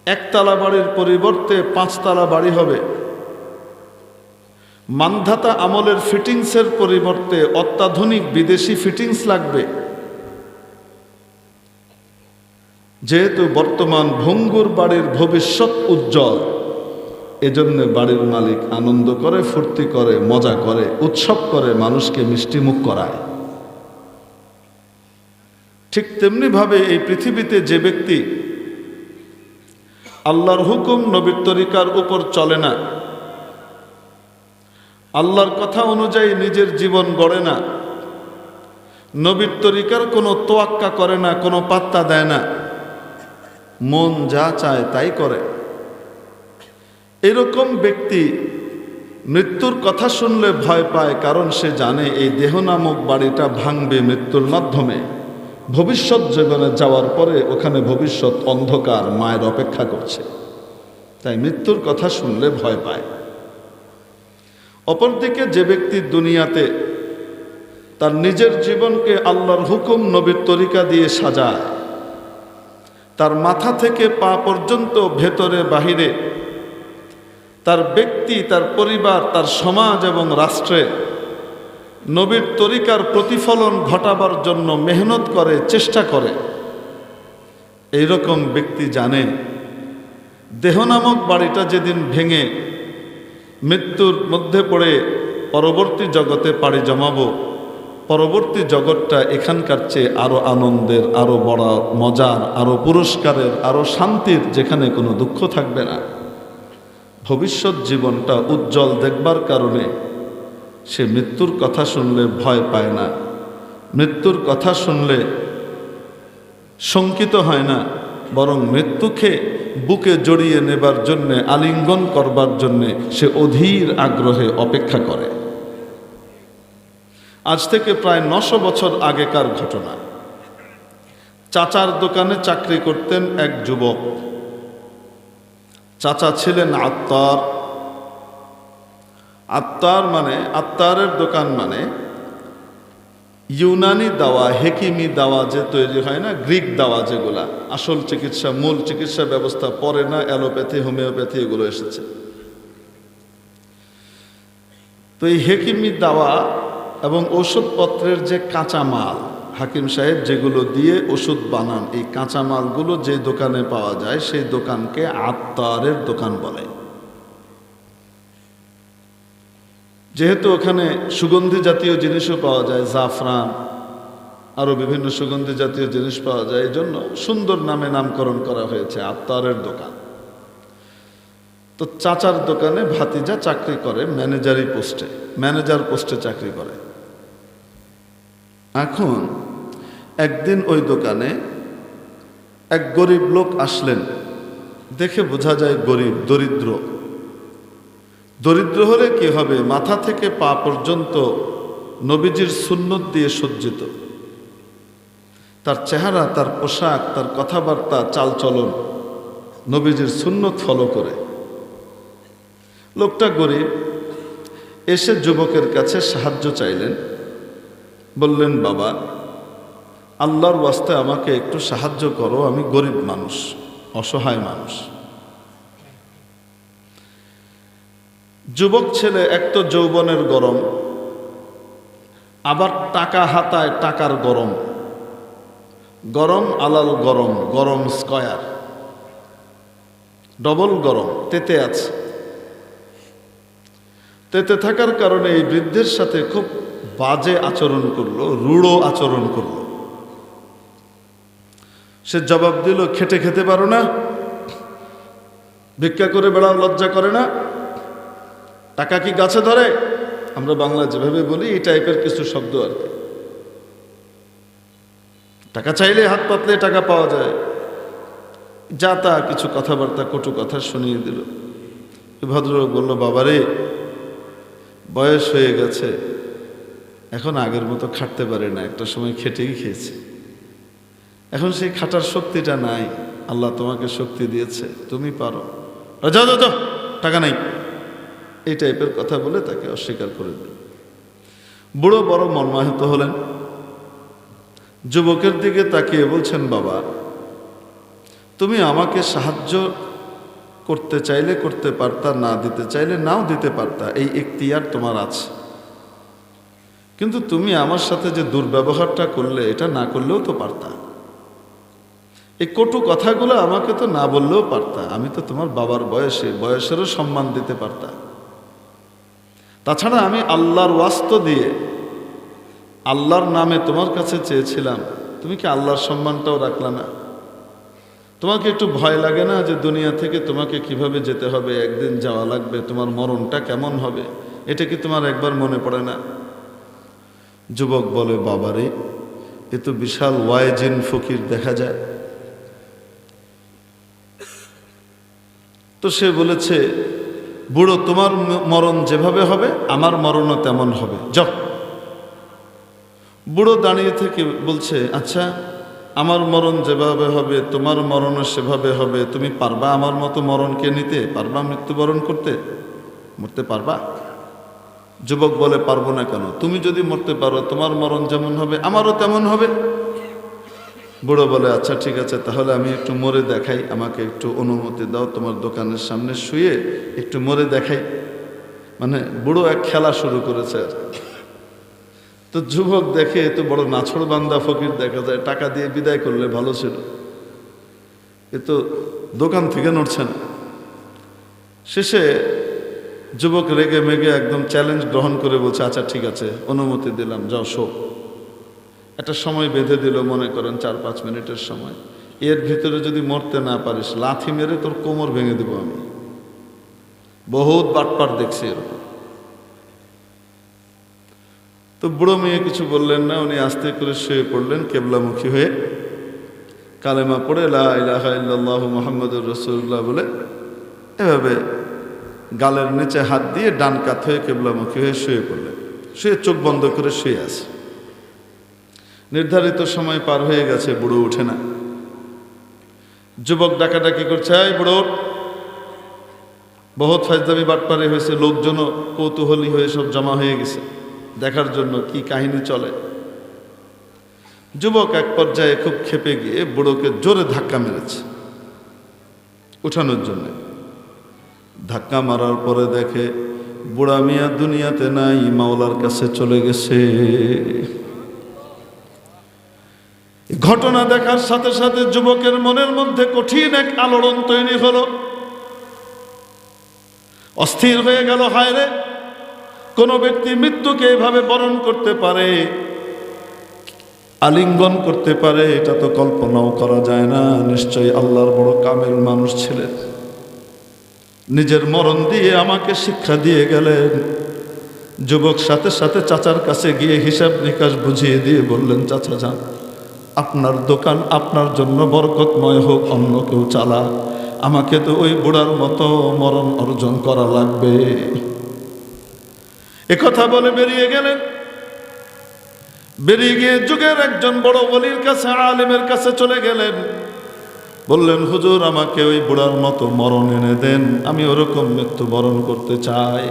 একতলা বাড়ির পরিবর্তে 5 তলা বাড়ি হবে, মান্ধাতা আমলের ফিটিংসের পরিবর্তে অত্যাধুনিক বিদেশি ফিটিংস লাগবে। যেহেতু বর্তমান ভঙ্গুর বাড়ির ভবিষ্যৎ উজ্জ্বল, এজন্য বাড়ির মালিক আনন্দ করে, ফুর্তি করে, মজা করে, উৎসব করে, মানুষকে মিষ্টিমুখ করায়। ঠিক তেমনি ভাবে এই পৃথিবীতে যে ব্যক্তি আল্লাহর হুকুম, নবীর তরিকার উপর চলে না, আল্লাহর কথা অনুযায়ী নিজের জীবন গড়ে না, নবীর তরিকার কোনো তোয়াক্কা করে না, কোনো পাত্তা দেয় না, মন যা চায় তাই করে, এরকম ব্যক্তি মৃত্যুর কথা শুনলে ভয় পায়। কারণ সে জানে এই দেহ নামক বাড়িটা ভাঙবে মৃত্যুর মাধ্যমে। ভবিষ্যৎ জীবনে যাওয়ার পরে ওখানে ভবিষ্যৎ অন্ধকার মায়ের অপেক্ষা করছে, তাই মৃত্যুর কথা শুনলে ভয় পায়। অপরদিকে যে ব্যক্তি দুনিয়াতে তার নিজের জীবনকে আল্লাহর হুকুম, নবীর তরিকা দিয়ে সাজায়, তার মাথা থেকে পা পর্যন্ত, ভেতরে বাহিরে, তার ব্যক্তি, তার পরিবার, তার সমাজ এবং রাষ্ট্রে নবীর তরিকার প্রতিফলন ঘটাবার জন্য মেহনত করে, চেষ্টা করে, এইরকম ব্যক্তি জানে দেহ নামক বাড়িটা যেদিন ভেঙে মৃত্যুর মধ্যে পড়ে পরবর্তী জগতে পাড়ি জমাবো, পরবর্তী জগৎটা এখানকার চেয়ে আরো আনন্দের, আরো বড় মজার, আরো পুরস্কারের, আরো শান্তির, যেখানে কোনো দুঃখ থাকবে না। ভবিষ্যৎ জীবনটা উজ্জ্বল দেখবার কারণে সে মৃত্যুর কথা শুনলে ভয় পায় না, মৃত্যুর কথা শুনলে শঙ্কিত হয় না, বরং মৃত্যুকে বুকে জড়িয়ে নেবার জন্যে, আলিঙ্গন করবার জন্যে সে অধীর আগ্রহে অপেক্ষা করে। আজ থেকে প্রায় 900 বছর আগেকার ঘটনা। চাচার দোকানে চাকরি করতেন এক যুবক। চাচা ছিলেন আত্তার। আত্তার মানে, আত্তারের দোকান মানে ইউনানি দাওয়া, হেকিমি দাওয়া যে তৈরি হয় না, গ্রিক দাওয়া যেগুলা, আসল চিকিৎসা, মূল চিকিৎসা ব্যবস্থা পরে না, অ্যালোপ্যাথি হোমিওপ্যাথি এগুলো এসেছে। তো এই হেকিমি দাওয়া এবং ওষুধপত্রের যে কাঁচামাল, হাকিম সাহেব যেগুলো দিয়ে ওষুধ বানান, এই কাঁচামালগুলো যে দোকানে পাওয়া যায় সেই দোকানকে আত্তারের দোকান বলে। যেহেতু ওখানে সুগন্ধি জাতীয় জিনিসও পাওয়া যায়, জাফরান আরও বিভিন্ন সুগন্ধি জাতীয় জিনিস পাওয়া যায়, এই জন্য সুন্দর নামে নামকরণ করা হয়েছে আত্তারের দোকান। তো চাচার দোকানে ভাতিজা চাকরি করে, ম্যানেজার পোস্টে চাকরি করে। এখন একদিন ওই দোকানে এক গরিব লোক আসলেন, দেখে বোঝা যায় গরিব, দরিদ্র হলে কি হবে, মাথা থেকে পা পর্যন্ত নবীজির সুন্নত দিয়ে সজ্জিত, তার চেহারা, তার পোশাক, তার কথাবার্তা, চালচলন নবীজির সুন্নত ফলো করে। লোকটা গরিব, এসে যুবকের কাছে সাহায্য চাইলেন, বললেন, বাবা আল্লাহর ওয়াস্তে আমাকে একটু সাহায্য করো, আমি গরিব মানুষ, অসহায় মানুষ। যুবক ছেলে, এক তো যৌবনের গরম, আবার টাকা হাতায় টাকার গরম, গরম আলাল গরম, গরম স্কয়ার, ডবল গরম, তেতে আছে। তেতে থাকার কারণে এই বৃদ্ধের সাথে খুব বাজে আচরণ করলো, রূঢ় আচরণ করলো। সে জবাব দিল, খেটে খেতে পারো না, ভিক্ষা করে বেড়াও, লজ্জা করে না, টাকা কি গাছে ধরে, আমরা বাংলা যেভাবে বলি এই টাইপের কিছু শব্দ আর কি। টাকা চাইলে হাত পাতলে টাকা পাওয়া যায়, যা তা কিছু কথাবার্তা, কটু কথা শুনিয়ে দিল। ভদ্রলোক বলল, বাবারে বয়স হয়ে গেছে, এখন আগের মতো খাটতে পারে না, একটা সময় খেটেই খেয়েছে, এখন সেই খাটার শক্তিটা নাই, আল্লাহ তোমাকে শক্তি দিয়েছে, তুমি পারো, যাও যাও যাও, টাকা নাই, এই টাইপের কথা বলে তাকে অস্বীকার করে দিল। বুড়ো বড় মর্মাহত হলেন, যুবকের দিকে তাকিয়ে বলছেন, বাবা তুমি আমাকে সাহায্য করতে চাইলে করতে পারতা, না দিতে চাইলে নাও দিতে পারতা, এই এখতিয়ার তোমার আছে, কিন্তু তুমি আমার সাথে যে দুর্ব্যবহারটা করলে, এটা না করলেও তো পারতা, এই কটু কথাগুলো আমাকে তো না বললেও পারতা, আমি তো তোমার বাবার বয়সেরও সম্মান দিতে পারতা। তাছাড়া আমি আল্লাহর ওয়াস্ত দিয়ে আল্লাহর নামে তোমার কাছে চেয়েছিলাম, তুমি কি আল্লাহর সম্মানটাও রাখলা না? তোমাকে একটু ভয় লাগে না যে দুনিয়া থেকে তোমাকে কিভাবে যেতে হবে, একদিন যাওয়া লাগবে, তোমার মরণটা কেমন হবে, এটা কি তোমার একবার মনে পড়ে না? যুবক বলে, বাবারে এ তো বিশাল ওয়াইজিন ফকির দেখা যায়। তো সে বলেছে, বুড়ো তোমার মরণ যেভাবে হবে আমার মরণও তেমন হবে, যাও। বুড়ো দাঁড়িয়ে থেকে বলছে, আচ্ছা আমার মরণ যেভাবে হবে তোমার মরণও সেভাবে হবে, তুমি পারবা আমার মতো মরণকে নিতে, পারবা মৃত্যুবরণ করতে, মরতে পারবা? যুবক বলে, পারবো না কেন, তুমি যদি মরতে পারো তোমার মরণ যেমন হবে আমারও তেমন হবে। বুড়ো বলে, আচ্ছা ঠিক আছে, তাহলে আমি একটু মরে দেখাই, আমাকে একটু অনুমতি দাও, তোমার দোকানের সামনে শুয়ে একটু মরে দেখাই। মানে বুড়ো এক খেলা শুরু করেছে আর। তো যুবক দেখে এ তো বড় নাছড় বান্দা ফকির দেখা যায়, টাকা দিয়ে বিদায় করলে ভালো ছিল, এ তো দোকান থেকে নড়ছে না। শেষে যুবক রেগে মেগে একদম চ্যালেঞ্জ গ্রহণ করে বলছে, আচ্ছা ঠিক আছে অনুমতি দিলাম, যাও শো। একটা সময় বেঁধে দিল, মনে করেন 4-5 মিনিটের সময়, এর ভিতরে যদি মরতে না পারিস লাথি মেরে তোর কোমর ভেঙে দেবো আমি। বহুত বাটপার দেখছি এরকম। তো বুড়ো মেয়ে কিছু বললেন না, উনি আস্তে করে শুয়ে পড়লেন কেবলামুখী হয়ে, কালেমা পড়ে লা ইলাহা ইল্লাল্লাহু মুহাম্মাদুর রাসূলুল্লাহ বলে এভাবে গালের নিচে হাত দিয়ে ডান কাত হয়ে কেবলামুখী হয়ে শুয়ে পড়লেন। শুয়ে চোখ বন্ধ করে শুয়ে আছে। নির্ধারিত সময় পার হয়ে গেছে, বুড়ো উঠে না। যুবক ডাকাডাকি করছে, এই বুড়ো, বহুত ফাজদামি বাটপারে হয়েছে, লোকজনও কৌতূহলী হয়ে সব জমা হয়ে গেছে দেখার জন্য কি কাহিনী চলে। যুবক এক পর্যায়ে খুব ক্ষেপে গিয়ে বুড়োকে জোরে ধাক্কা মেরেছে উঠানোর জন্য। ধাক্কা মারার পরে দেখে বুড়া মিয়া দুনিয়াতে নাই, মাওলার কাছে চলে গেছে। ঘটনা দেখার সাথে সাথে যুবকের মনের মধ্যে কঠিন এক আলোড়ন তৈরি হলো। অস্থির হয়ে গেল, হায় রে, কোন ব্যক্তি মৃত্যুকে এভাবে বরণ করতে পারে, আলিঙ্গন করতে পারে, এটা তো কল্পনাও করা যায় না। নিশ্চয়ই আল্লাহর বড় কামেল মানুষ ছিলেন, নিজের মরণ দিয়ে আমাকে শিক্ষা দিয়ে গেলেন। যুবক সাথে সাথে চাচার কাছে গিয়ে হিসাব নিকাশ বুঝিয়ে দিয়ে বললেন, চাচা যান, আপনার দোকান আপনার জন্য বরকতময় হোক, অন্য কেউ চালা, আমাকে তো ওই বুড়ার মতো মরণ অর্জন করা লাগবে। একথা বলে বেরিয়ে গেলেন। বেরিয়ে গিয়ে যুগের একজন বড় ওলির কাছে, আলেমের কাছে চলে গেলেন। বললেন, হুজুর, আমাকে ওই বুড়ার মতো মরণ এনে দেন, আমি ওরকম মৃত্যু বরণ করতে চাই।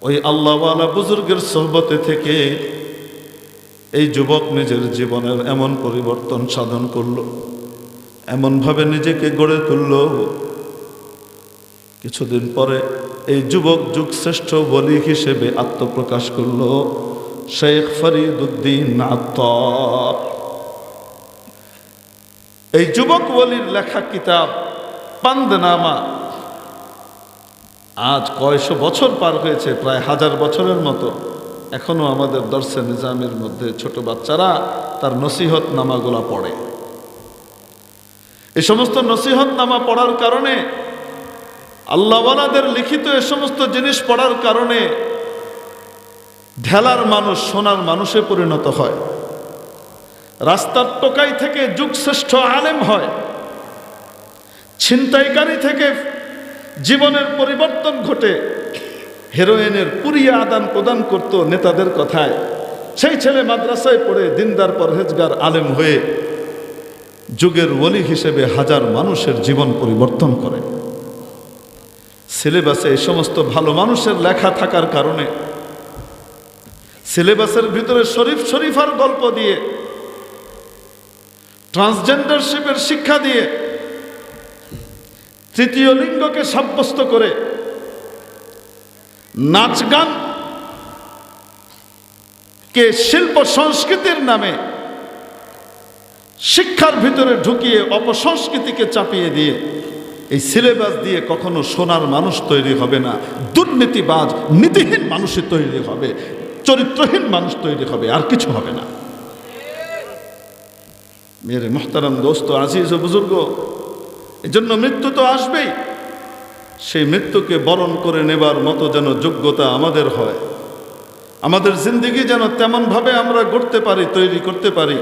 ওই আল্লাহওয়ালা বুজুর্গের সোহবতে থেকে এই যুবক নিজের জীবনের এমন পরিবর্তন সাধন করল, এমনভাবে নিজেকে গড়ে তুলল। কিছুদিন পরে এই যুবক যুগশ্রেষ্ঠ ওলি হিসেবে আত্মপ্রকাশ করল, শেখ ফরিদউদ্দিন আত্তার। এই যুবক ওলির লেখা কিতাব বান্দনামা আজ কয়শো বছর পার হয়েছে, প্রায় 1000 বছরের মতো। এখনো আমাদের দর্শে নিজামের মধ্যে ছোট বাচ্চারা তার নসিহত নামাগুলা পড়ে। এই সমস্ত নসিহত নামা পড়ার কারণে, আল্লাহওয়ালাদের লিখিত এ সমস্ত জিনিস পড়ার কারণে ঢেলার মানুষ সোনার মানুষে পরিণত হয়, রাস্তার টোকাই থেকে যুগশ্রেষ্ঠ আলেম হয়, ছিনতাইকারী থেকে জীবনের পরিবর্তন ঘটে। হেরোইনের পুরিয়া আদান প্রদান করত নেতাদের কথায়, সেই ছেলে মাদ্রাসায় পড়ে দিনদার পরহেজগার আলেম হয়ে যুগের ওলি হিসেবে হাজার মানুষের জীবন পরিবর্তন করে। সিলেবাসে এই সমস্ত ভালো মানুষের লেখা থাকার কারণে, সিলেবাসের ভিতরে শরীফ শরীফার গল্প দিয়ে, ট্রান্সজেন্ডারশিপের শিক্ষা দিয়ে, তৃতীয় লিঙ্গকে সাব্যস্ত করে, নাচ গান কে শিল্প সংস্কৃতির নামে শিক্ষার ভিতরে ঢুকিয়ে অপসংস্কৃতিকে চাপিয়ে দিয়ে, এই সিলেবাস দিয়ে কখনো সোনার মানুষ তৈরি হবে না, দুর্নীতিবাজ নীতিহীন মানুষই তৈরি হবে, চরিত্রহীন মানুষ তৈরি হবে, আর কিছু হবে না। মেরে মোহতারাম দোস্ত, আজিজ ও বুজুর্গ, এজন্য মৃত্যু তো আসবেই। সেই মৃত্যুকে বরণ করে নেবার মতো যেন যোগ্যতা আমাদের হয়, আমাদের জিন্দেগি যেন তেমনভাবে আমরা গড়তে পারি, তৈরি করতে পারি,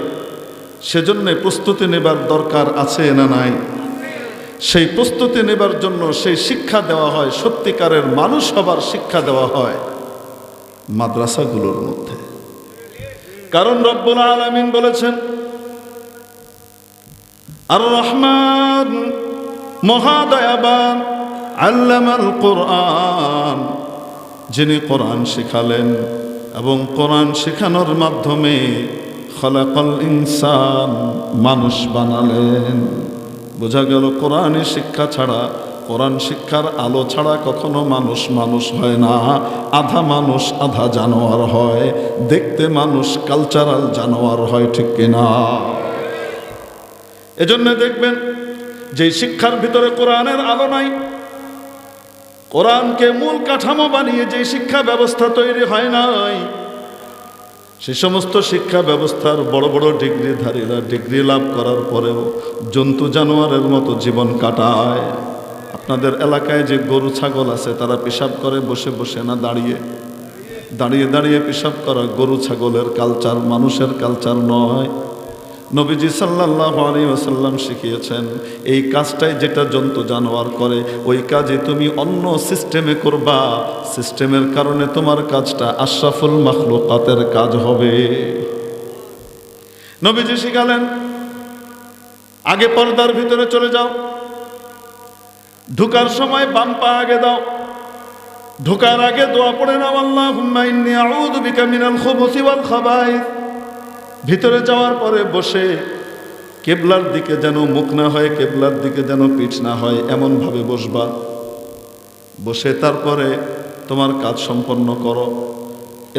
সেজন্য প্রস্তুতি নেবার দরকার আছে না নাই? সেই প্রস্তুতি নেবার জন্য সেই শিক্ষা দেওয়া হয়, সত্যিকারের মানুষ হবার শিক্ষা দেওয়া হয় মাদ্রাসাগুলোর মধ্যে। কারণ রব্বুল আলামিন বলেছেন, আর রহমান মহাদয়াবান আল্লামাল কোরআন, যিনি কোরআন শিখালেন এবং কোরআন শেখানোর মাধ্যমে খলাকাল ইনসান, মানুষ বানালেন। বোঝা গেল কোরআনের শিক্ষা ছাড়া, কোরআন শিক্ষার আলো ছাড়া কখনো মানুষ মানুষ হয় না। আধা মানুষ আধা জানোয়ার হয়, দেখতে মানুষ কালচারাল জানোয়ার হয়, ঠিক কিনা? এজন্য দেখবেন যে শিক্ষার ভিতরে কোরআনের আলো নাই, কোরআনকে মূল কাঠামো বানিয়ে যে শিক্ষা ব্যবস্থা তৈরি হয় নাই, সে সমস্ত শিক্ষা ব্যবস্থার বড় বড় ডিগ্রিধারীরা ডিগ্রি লাভ করার পরেও জন্তু জানোয়ারের মতো জীবন কাটায়। আপনাদের এলাকায় যে গরু ছাগল আছে, তারা পেশাব করে বসে বসে না দাঁড়িয়ে? দাঁড়িয়ে দাঁড়িয়ে পেশাব করা গরু ছাগলের কালচার, মানুষের কালচার নয়। নবীজি সাল্লাল্লাহু আলাইহি ওয়াসাল্লাম শিখিয়েছেন, এই কাজটাই যেটা জন্তু জানোয়ার করে, ওই কাজে তুমি অন্য সিস্টেমে করবা, সিস্টেমের কারণে তোমার কাজটা আশরাফুল মাখলুকাতের কাজ হবে। নবীজি শিখালেন, আগে পর্দার ভিতরে চলে যাও, ঢোকার সময় বাম পা আগে দাও, ঢোকার আগে দোয়া পড়ে নাও, আল্লাহুম্মা ইন্নী আউযু বিকা মিনাল খুবুসি ওয়াল খাবাইস। ভিতরে যাওয়ার পরে বসে কেবলার দিকে যেন মুখ না হয়, কেবলার দিকে যেন পিঠ না হয়, এমনভাবে বসবা। বসে তারপরে তোমার কাজ সম্পন্ন করো।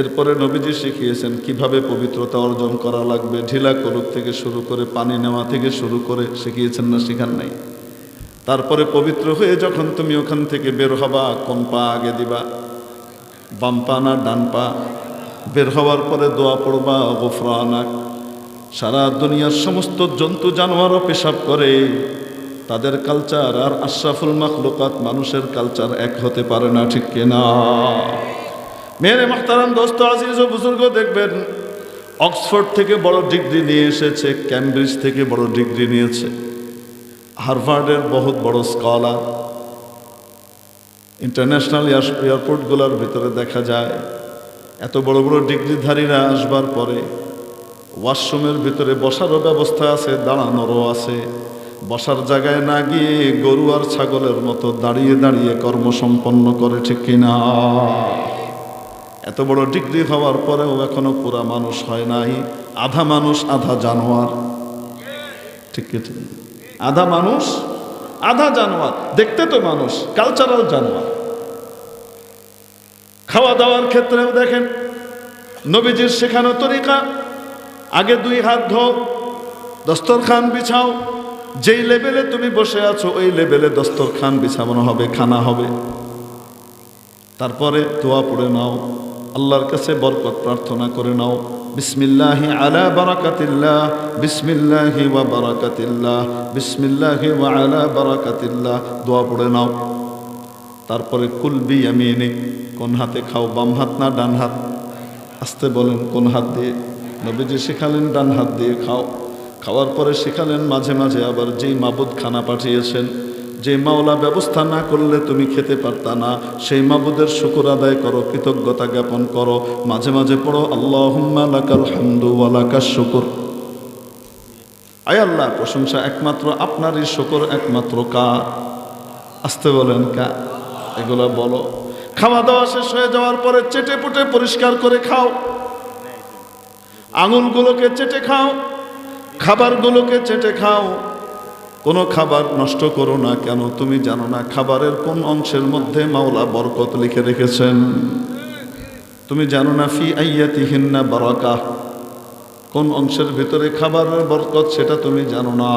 এরপরে নবীজি শিখিয়েছেন কিভাবে পবিত্রতা অর্জন করা লাগবে। ঢিলা কলুক থেকে শুরু করে পানি নেওয়া থেকে শুরু করে শিখিয়েছেন না, শিখান নাই? তারপরে পবিত্র হয়ে যখন তুমি ওখান থেকে বের হবা, কোন পা আগে দিবা, বাম পা না ডান পা? বের হওয়ার পরে দোয়া পড়বা, গফরানাক। সারা দুনিয়ার সমস্ত জন্তু জানোয়ারও পেশাব করে, তাদের কালচার আর আশরাফুল মাখলুকাত মানুষের কালচার এক হতে পারে না, ঠিক কিনা? মেরে মাহতারাম দোস্ত আজিজ ও বুজুর্গ, দেখবেন অক্সফোর্ড থেকে বড় ডিগ্রি নিয়ে এসেছে, ক্যামব্রিজ থেকে বড় ডিগ্রি নিয়েছে, হার্ভার্ডের বহুত বড় স্কলার। ইন্টারন্যাশনাল এয়ারপোর্টগুলোর ভিতরে দেখা যায় এত বড় বড় ডিগ্রিধারীরা আসবার পরে ওয়াশরুমের ভিতরে বসারও ব্যবস্থা আছে, দাঁড়ানোরও আছে। বসার জায়গায় না গিয়ে গরু আর ছাগলের মতো দাঁড়িয়ে দাঁড়িয়ে কর্ম সম্পন্ন করে, ঠিক কিনা? এত বড় ডিগ্রি হওয়ার পরেও এখনো পুরা মানুষ হয় নাই, আধা মানুষ আধা জানোয়ার, ঠিক কি? আধা মানুষ আধা জানোয়ার। দেখতে তো মানুষ, কালচারাল জানোয়ার। খাওয়া দাওয়ার ক্ষেত্রেও দেখেন নবীজির শেখানো তরিকা, আগে 2 হাত ধো, দস্তরখান বিছাও। যেই লেভেলে তুমি বসে আছো ওই লেভেলে দস্তরখান বিছানো হবে, খানা হবে। তারপরে দোয়া পড়ে নাও, আল্লাহর কাছে বরকত প্রার্থনা করে নাও। বিসমিল্লাহি আলা বারাকাতিল্লাহ, বিসমিল্লাহি ওয়া বারাকাতিল্লাহ, বিসমিল্লাহি ওয়া আলা বারাকাতিল্লাহ, দোয়া পড়ে নাও। তারপরে কুল বিয়ামিনিক, কোন হাতে খাও, বাম হাত না ডান হাত? আসতে বলেন, কোন হাত দিয়ে? নবীজি শেখালেন ডান হাত দিয়ে খাও। খাওয়ার পরে শেখালেন মাঝে মাঝে আবার যেই মাবুদ খানা পাঠিয়েছেন, যে মাওলা ব্যবস্থা না করলে তুমি খেতে পারতা না, সেই মাবুদের শুকর আদায় করো, কৃতজ্ঞতা জ্ঞাপন করো। মাঝে মাঝে পড়ো আল্লাহুম্মা লাকাল হামদু ওয়া লাকাশ শুকর। আয় আল্লাহ, প্রশংসা একমাত্র আপনারই, শুকর একমাত্র কার? আসতে বলেন কার? এগুলো বলো। খাওয়া দাওয়া শেষ হয়ে যাওয়ার পরে চেটে পুটে পরিষ্কার করে খাও। আঙুলগুলোকে চেটে খাও, খাবারগুলোকে চেটে খাও। কোনো খাবার নষ্ট করো না। কেন? তুমি জানো না খাবারের কোন অংশের মধ্যে মাওলা বরকত লিখে রেখেছেন। তুমি জানো না ফি আইয়াতিহিন্না বারাকা, কোন অংশের ভিতরে খাবারের বরকত, সেটা তুমি জানো না।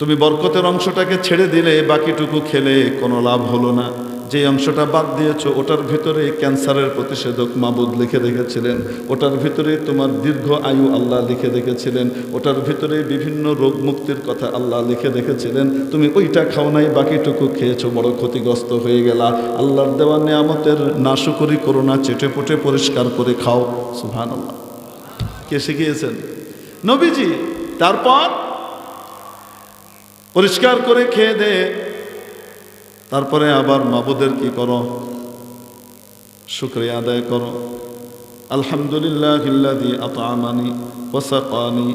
তুমি বরকতের অংশটাকে ছেড়ে দিলে, বাকিটুকু খেলে কোনো লাভ হলো না। যে অংশটা বাদ দিয়েছো ওটার ভিতরে ক্যান্সারের প্রতিষেধক মাবুদ লিখে রেখেছিলেন, ওটার ভিতরে তোমার দীর্ঘ আয়ু আল্লাহ লিখে রেখেছিলেন, ওটার ভিতরে বিভিন্ন রোগ মুক্তির কথা আল্লাহ লিখে রেখেছিলেন। তুমি ওইটা খাও নাই, বাকিটুকু খেয়েছো, বড় ক্ষতিগ্রস্ত হয়ে গেলা। আল্লাহর দেওয়া নেয়ামতের নাশুকরি করো না, চেটে পুটে পরিষ্কার করে খাও। সুবহানাল্লাহ। কে শিখিয়েছেন? নবীজি। তারপর পরিষ্কার করে খেয়ে দে, তারপরে আবার মাবুদের কি করো? শুকরিয়া আদায় করো। আলহামদুলিল্লাহিল্লাযী আত'আমানি ওয়া সাকানি,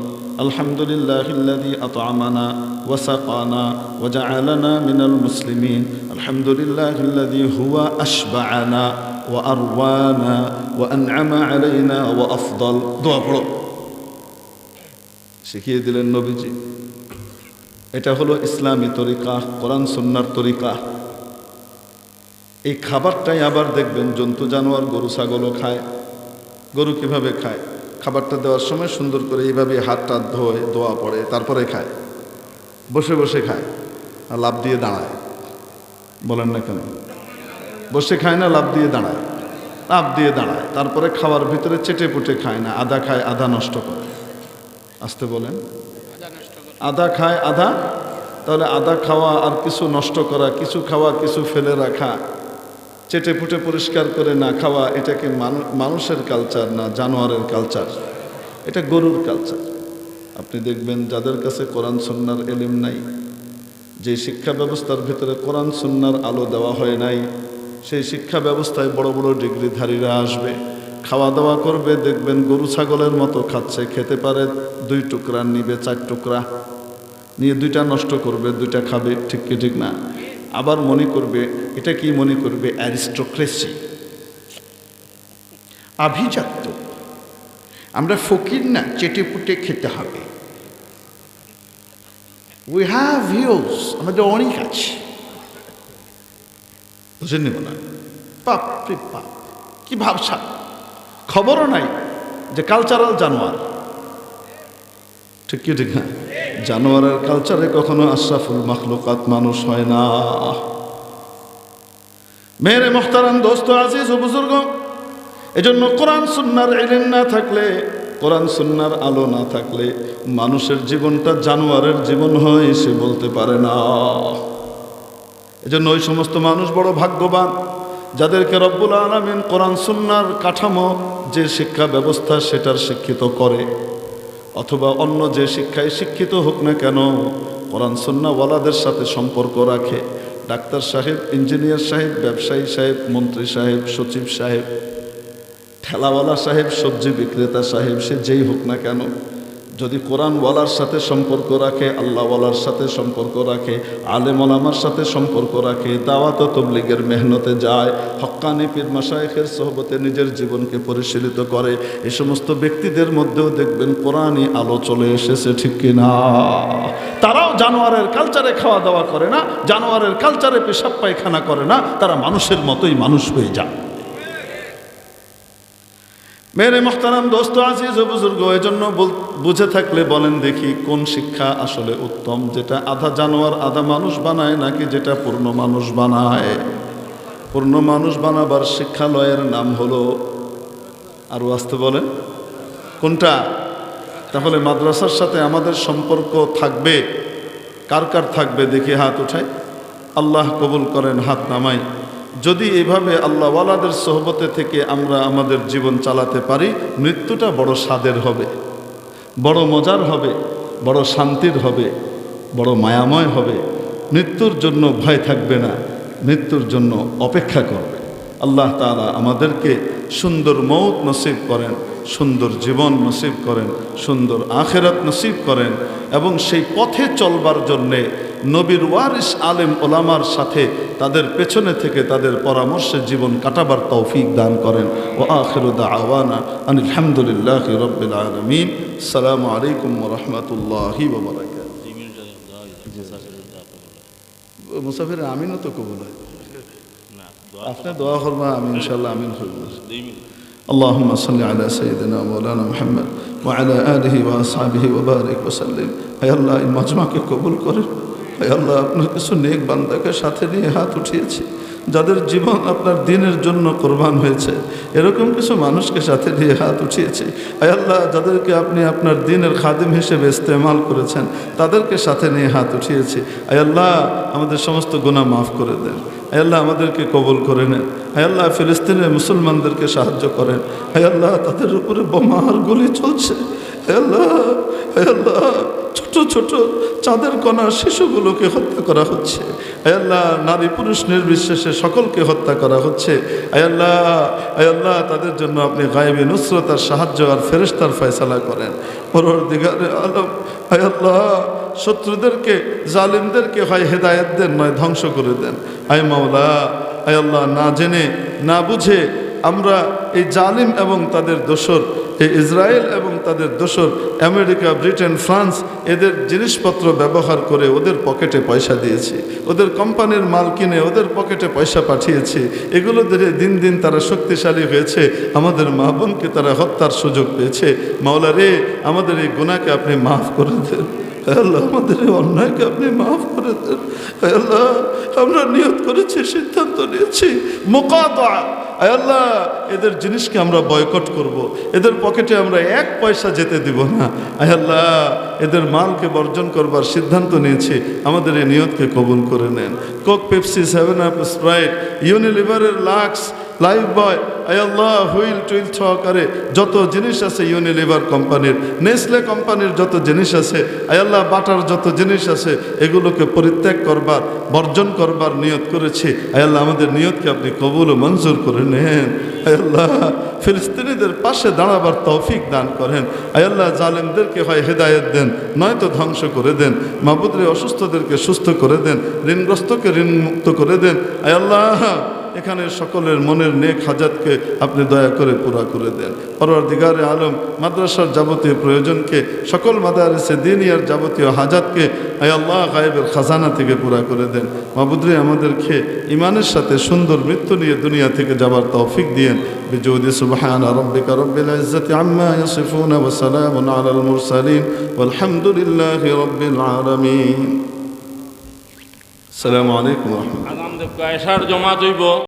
আলহামদুলিল্লাহিল্লাযী আত'আমানা ওয়া সাকানা ওয়া জা'আলানা মিনাল মুসলিমিন, আলহামদুলিল্লাহিল্লাযী হুয়া আশবা'ানা ওয়া আরওয়ানা ওয়া আন'আমা আলাইনা ওয়া আফদাল। দোয়া পড়ো। শিখিয়ে দিলেন নবীজি। এটা হলো ইসলামী তরিকা, কোরআন সুন্নাহর তরিকা। এই খাবারটাই আবার দেখবেন জন্তু জানোয়ার, গরু ছাগলও খায়। গরু কিভাবে খায়? খাবারটা দেওয়ার সময় সুন্দর করে এইভাবে হাতটা ধোয়, দোয়া পড়ে, তারপরে খায়। বসে বসে খায় আর লাফ দিয়ে দাঁড়ায়। বলেন না কেন? বসে খায় না, লাফ দিয়ে দাঁড়ায়? লাফ দিয়ে দাঁড়ায়। তারপরে খাওয়ার ভিতরে চেটে পুটে খায় না, আধা খায় আধা নষ্ট করে। আসতে বলেন, আধা খায় আধা। তাহলে আধা খাওয়া আর কিছু নষ্ট করা, কিছু খাওয়া কিছু ফেলে রাখা, চেটে পুটে পরিষ্কার করে না খাওয়া, এটাকে মানুষের কালচার না, জানোয়ারের কালচার। এটা গরুর কালচার। আপনি দেখবেন যাদের কাছে কোরআন সুন্নাহর এলিম নাই, যে শিক্ষা ব্যবস্থার ভিতরে কোরআন সুন্নাহর আলো দেওয়া হয় নাই, সেই শিক্ষা ব্যবস্থায় বড় বড় ডিগ্রিধারীরা আসবে, খাওয়া দাওয়া করবে, দেখবেন গরু ছাগলের মতো খাচ্ছে। খেতে পারে 2 টুকরা, নিবে 4 টুকরা, নিয়ে 2টা নষ্ট করবে, 2টা খাবে। ঠিক কি ঠিক না? আবার মনে করবে, এটা কি মনে করবে? অ্যারিস্টোক্রেসি, আভিজাত্য। আমরা ফকির না, চেটে পুটে খেতে হবে। উই হ্যাভ ভিউজ, আমাদের অনেক আছে। বুঝেননি না? পাপ পাপ, কি ভাবছা? খবরও নাই যে কালচারাল জানোয়ার, ঠিক কি ঠিক না? জানোয়ারের কালচারে কখনো আশরাফুল মাখলুকাত মানুষ হয় না। মেরে মোহতারাম দোস্ত আজিজ ও বুজুর্গ, এজন্য কোরআন সুন্নাহর ইলম না থাকলে, কোরআন সুন্নাহর আলো না থাকলে মানুষের জীবনটা জানোয়ারের জীবন হয় সে বলতে পারে না। এজন্য ওই সমস্ত মানুষ বড় ভাগ্যবান যাদেরকে রব্বুল আলামিন কোরআন সুন্নাহর কাঠামো যে শিক্ষা ব্যবস্থা সেটার শিক্ষিত করে, অথবা অন্য যে শিক্ষায় শিক্ষিত হোক না কেন কোরআন সুন্নাহওয়ালাদের সাথে সম্পর্ক রাখে। ডাক্তার সাহেব, ইঞ্জিনিয়ার সাহেব, ব্যবসায়ী সাহেব, মন্ত্রী সাহেব, সচিব সাহেব, ঠেলাওয়ালা সাহেব, সবজি বিক্রেতা সাহেব, সে যেই হোক না কেন, যদি কোরআনওয়ালার সাথে সম্পর্ক রাখে, আল্লাহওয়ালার সাথে সম্পর্ক রাখে, আলেম ওলামার সাথে সম্পর্ক রাখে, দাওয়াত ও তাবলীগের মেহনতে যায়, হক্কানি পীর মাশায়েখের সোহবতে নিজের জীবনকে পরিশীলিত করে, এই সমস্ত ব্যক্তিদের মধ্যেও দেখবেন কোরআনই আলো চলে এসেছে, ঠিক কিনা? তারাও জানোয়ারের কালচারে খাওয়া দাওয়া করে না, জানোয়ারের কালচারে পেশাব পায়খানা করে না, তারা মানুষের মতোই মানুষ হয়ে যায়। মেরে মোহতারাম দোস্ত আজিজ ও বুজুর্গ, এজন্য বুঝে থাকলে বলেন দেখি কোন শিক্ষা আসলে উত্তম, যেটা আধা জানোয়ার আধা মানুষ বানায়, নাকি যেটা পূর্ণ মানুষ বানায়? পূর্ণ মানুষ বানাবার শিক্ষালয়ের নাম হলো, আরো আসতে বলেন কোনটা? তাহলে মাদ্রাসার সাথে আমাদের সম্পর্ক থাকবে, কার কার থাকবে দেখি হাত উঠায়। আল্লাহ কবুল করেন, হাত নামাই। যদি এভাবে আল্লাহওয়ালাদের সোহবতে থেকে আমরা আমাদের জীবন চালাতে পারি, মৃত্যুটা বড় স্বাদের হবে, বড় মজার হবে, বড় শান্তির হবে, বড় মায়াময় হবে। মৃত্যুর জন্য ভয় থাকবে না, মৃত্যুর জন্য অপেক্ষা করবে। আল্লাহ তাআলা আমাদেরকে সুন্দর মৌত নসিব করেন, সুন্দর জীবন নসিব করেন, সুন্দর আখিরাত নসিব করেন, এবং সেই পথে চলবার জন্যে নবীর ওয়ারিস আলেম ওলামার সাথে তাদের পেছনে থেকে তাদের পরামর্শে জীবন কাটাবার তৌফিক দান করেন। ও আখিরু দাওয়ানা আনিল হামদুলিল্লাহি রাব্বিল আলামিন। আসসালামু আলাইকুম ওয়া রাহমাতুল্লাহি ওয়া বারাকাতুহু। মুসাফির আমিনও তো কবুল হয়, আপনি দোয়া করবেন, আমি ইনশাআল্লাহ আমিন হইব। اللهم صل على سيدنا مولانا محمد وعلى آله وأصحابه وبارك وسلم। হে আল্লাহ, এই মাজমাকে কবুল করেন। হে আল্লাহ, আপনার কিছু নেক বান্দাকে সাথে নিয়ে হাত উঠিয়েছি, যাদের জীবন আপনার দিনের জন্য কোরবান হয়েছে, এরকম কিছু মানুষকে সাথে নিয়ে হাত উঠিয়েছি। হে আল্লাহ, যাদেরকে আপনি আপনার দিনের খাদিম হিসেবে ইস্তেমাল করেছেন, তাদেরকে সাথে নিয়ে হাত উঠিয়েছি। হে আল্লাহ, আমাদের সমস্ত গুনাহ মাফ করে দেন। হে আল্লাহ, আমাদেরকে কবুল করে নেন। হে আল্লাহ, ফিলিস্তিনের মুসলমানদেরকে সাহায্য করেন। হে আল্লাহ, তাদের উপরে বোমার গুলি চলছে। হে আল্লাহ, হে আল্লাহ, ছোট ছোট চাঁদের কণা শিশুগুলোকে হত্যা করা হচ্ছে। হে আল্লাহ, নারী পুরুষ নির্বিশেষে সকলকে হত্যা করা হচ্ছে। হে আল্লাহ, হে আল্লাহ, তাদের জন্য আপনি গায়েবী নুসরত আর সাহায্য আর ফেরেশতার ফয়সালা করেন। পরওয়ারদিগারে আলম, হে আল্লাহ, শত্রুদেরকে, জালিমদেরকে হয় হেদায়েত দেন, নয় ধ্বংস করে দেন। হে মাওলা, হে আল্লাহ, না জেনে না বুঝে আমরা এই জালিম এবং তাদের দোসর, এই ইসরায়েল এবং তাদের দোসর আমেরিকা, ব্রিটেন, ফ্রান্স, এদের জিনিসপত্র ব্যবহার করে ওদের পকেটে পয়সা দিয়েছি, ওদের কোম্পানির মাল কিনে ওদের পকেটে পয়সা পাঠিয়েছি। এগুলো ধরে দিন দিন তারা শক্তিশালী হয়েছে, আমাদের মা বোনকে তারা হত্যার সুযোগ পেয়েছে। মাওলা রে, আমাদের এই গুনাহকে আপনি মাফ করে দেন। আল্লাহ, আমাদের এই অন্যায়কে আপনি মাফ করে দেন। আল্লাহ, আমরা নিয়ত করেছি, সিদ্ধান্ত নিয়েছি মুকাতা। আল্লাহ, এদের জিনিসকে আমরা বয়কট করব, এদের পকেটে আমরা এক পয়সা যেতে দিব না। আল্লাহ, এদের মালকে বর্জন করবার সিদ্ধান্ত নিয়েছি, আমাদের এই নিয়তকে কবুল করে নেন। কোক, পেপসি, 7 আপ, স্প্রাইট, ইউনিলিভারের লাক্স, লাইফ বয়, আল্লাহ, হুইল টুইল সহকারে যত জিনিস আছে ইউনিলিভার কোম্পানির, নেসলে কোম্পানির যত জিনিস আছে, আল্লাহ, বাটার যত জিনিস আছে, এগুলোকে পরিত্যাগ করবার, বর্জন করবার নিয়ত করেছি। আল্লাহ, আমাদের নিয়তকে আপনি কবুল ও মঞ্জুর করে নেন। আল্লাহ, ফিলিস্তিনিদের পাশে দাঁড়াবার তৌফিক দান করেন। আল্লাহ, জালেমদেরকে হয় হেদায়েত দেন, নয়তো ধ্বংস করে দেন। মাবুদরে, অসুস্থদেরকে সুস্থ করে দেন, ঋণগ্রস্তকে ঋণ মুক্ত করে দেন। আল্লাহ, এখানে সকলের মনের নেক হাজাতকে আপনি দয়া করে পুরা করে দেন। পরওয়ারদিগারে আলম মাদ্রাসার যাবতীয় প্রয়োজনকে, সকল মাদারিসে দিনিয়ার যাবতীয় হাজাতকে আয় আল্লাহ গায়েবের খাজানা থেকে পুরা করে দেন। মাবুদরে আমাদেরকে ইমানের সাথে সুন্দর মৃত্যু নিয়ে দুনিয়া থেকে যাবার তৌফিক দিয়েন। বিজুদি সুবহানা রাব্বিকা রাব্বিল ইজ্জাতি আম্মা ইয়াসিফুন ওয়া সালামুন আলাল মুরসালিন ওয়ালহামদুলিল্লাহি রাব্বিল আলামিন। আসসালামু আলাইকুম ওয়া রাহমাতুল্লাহ। আগাম দেব এসার জমা দইব।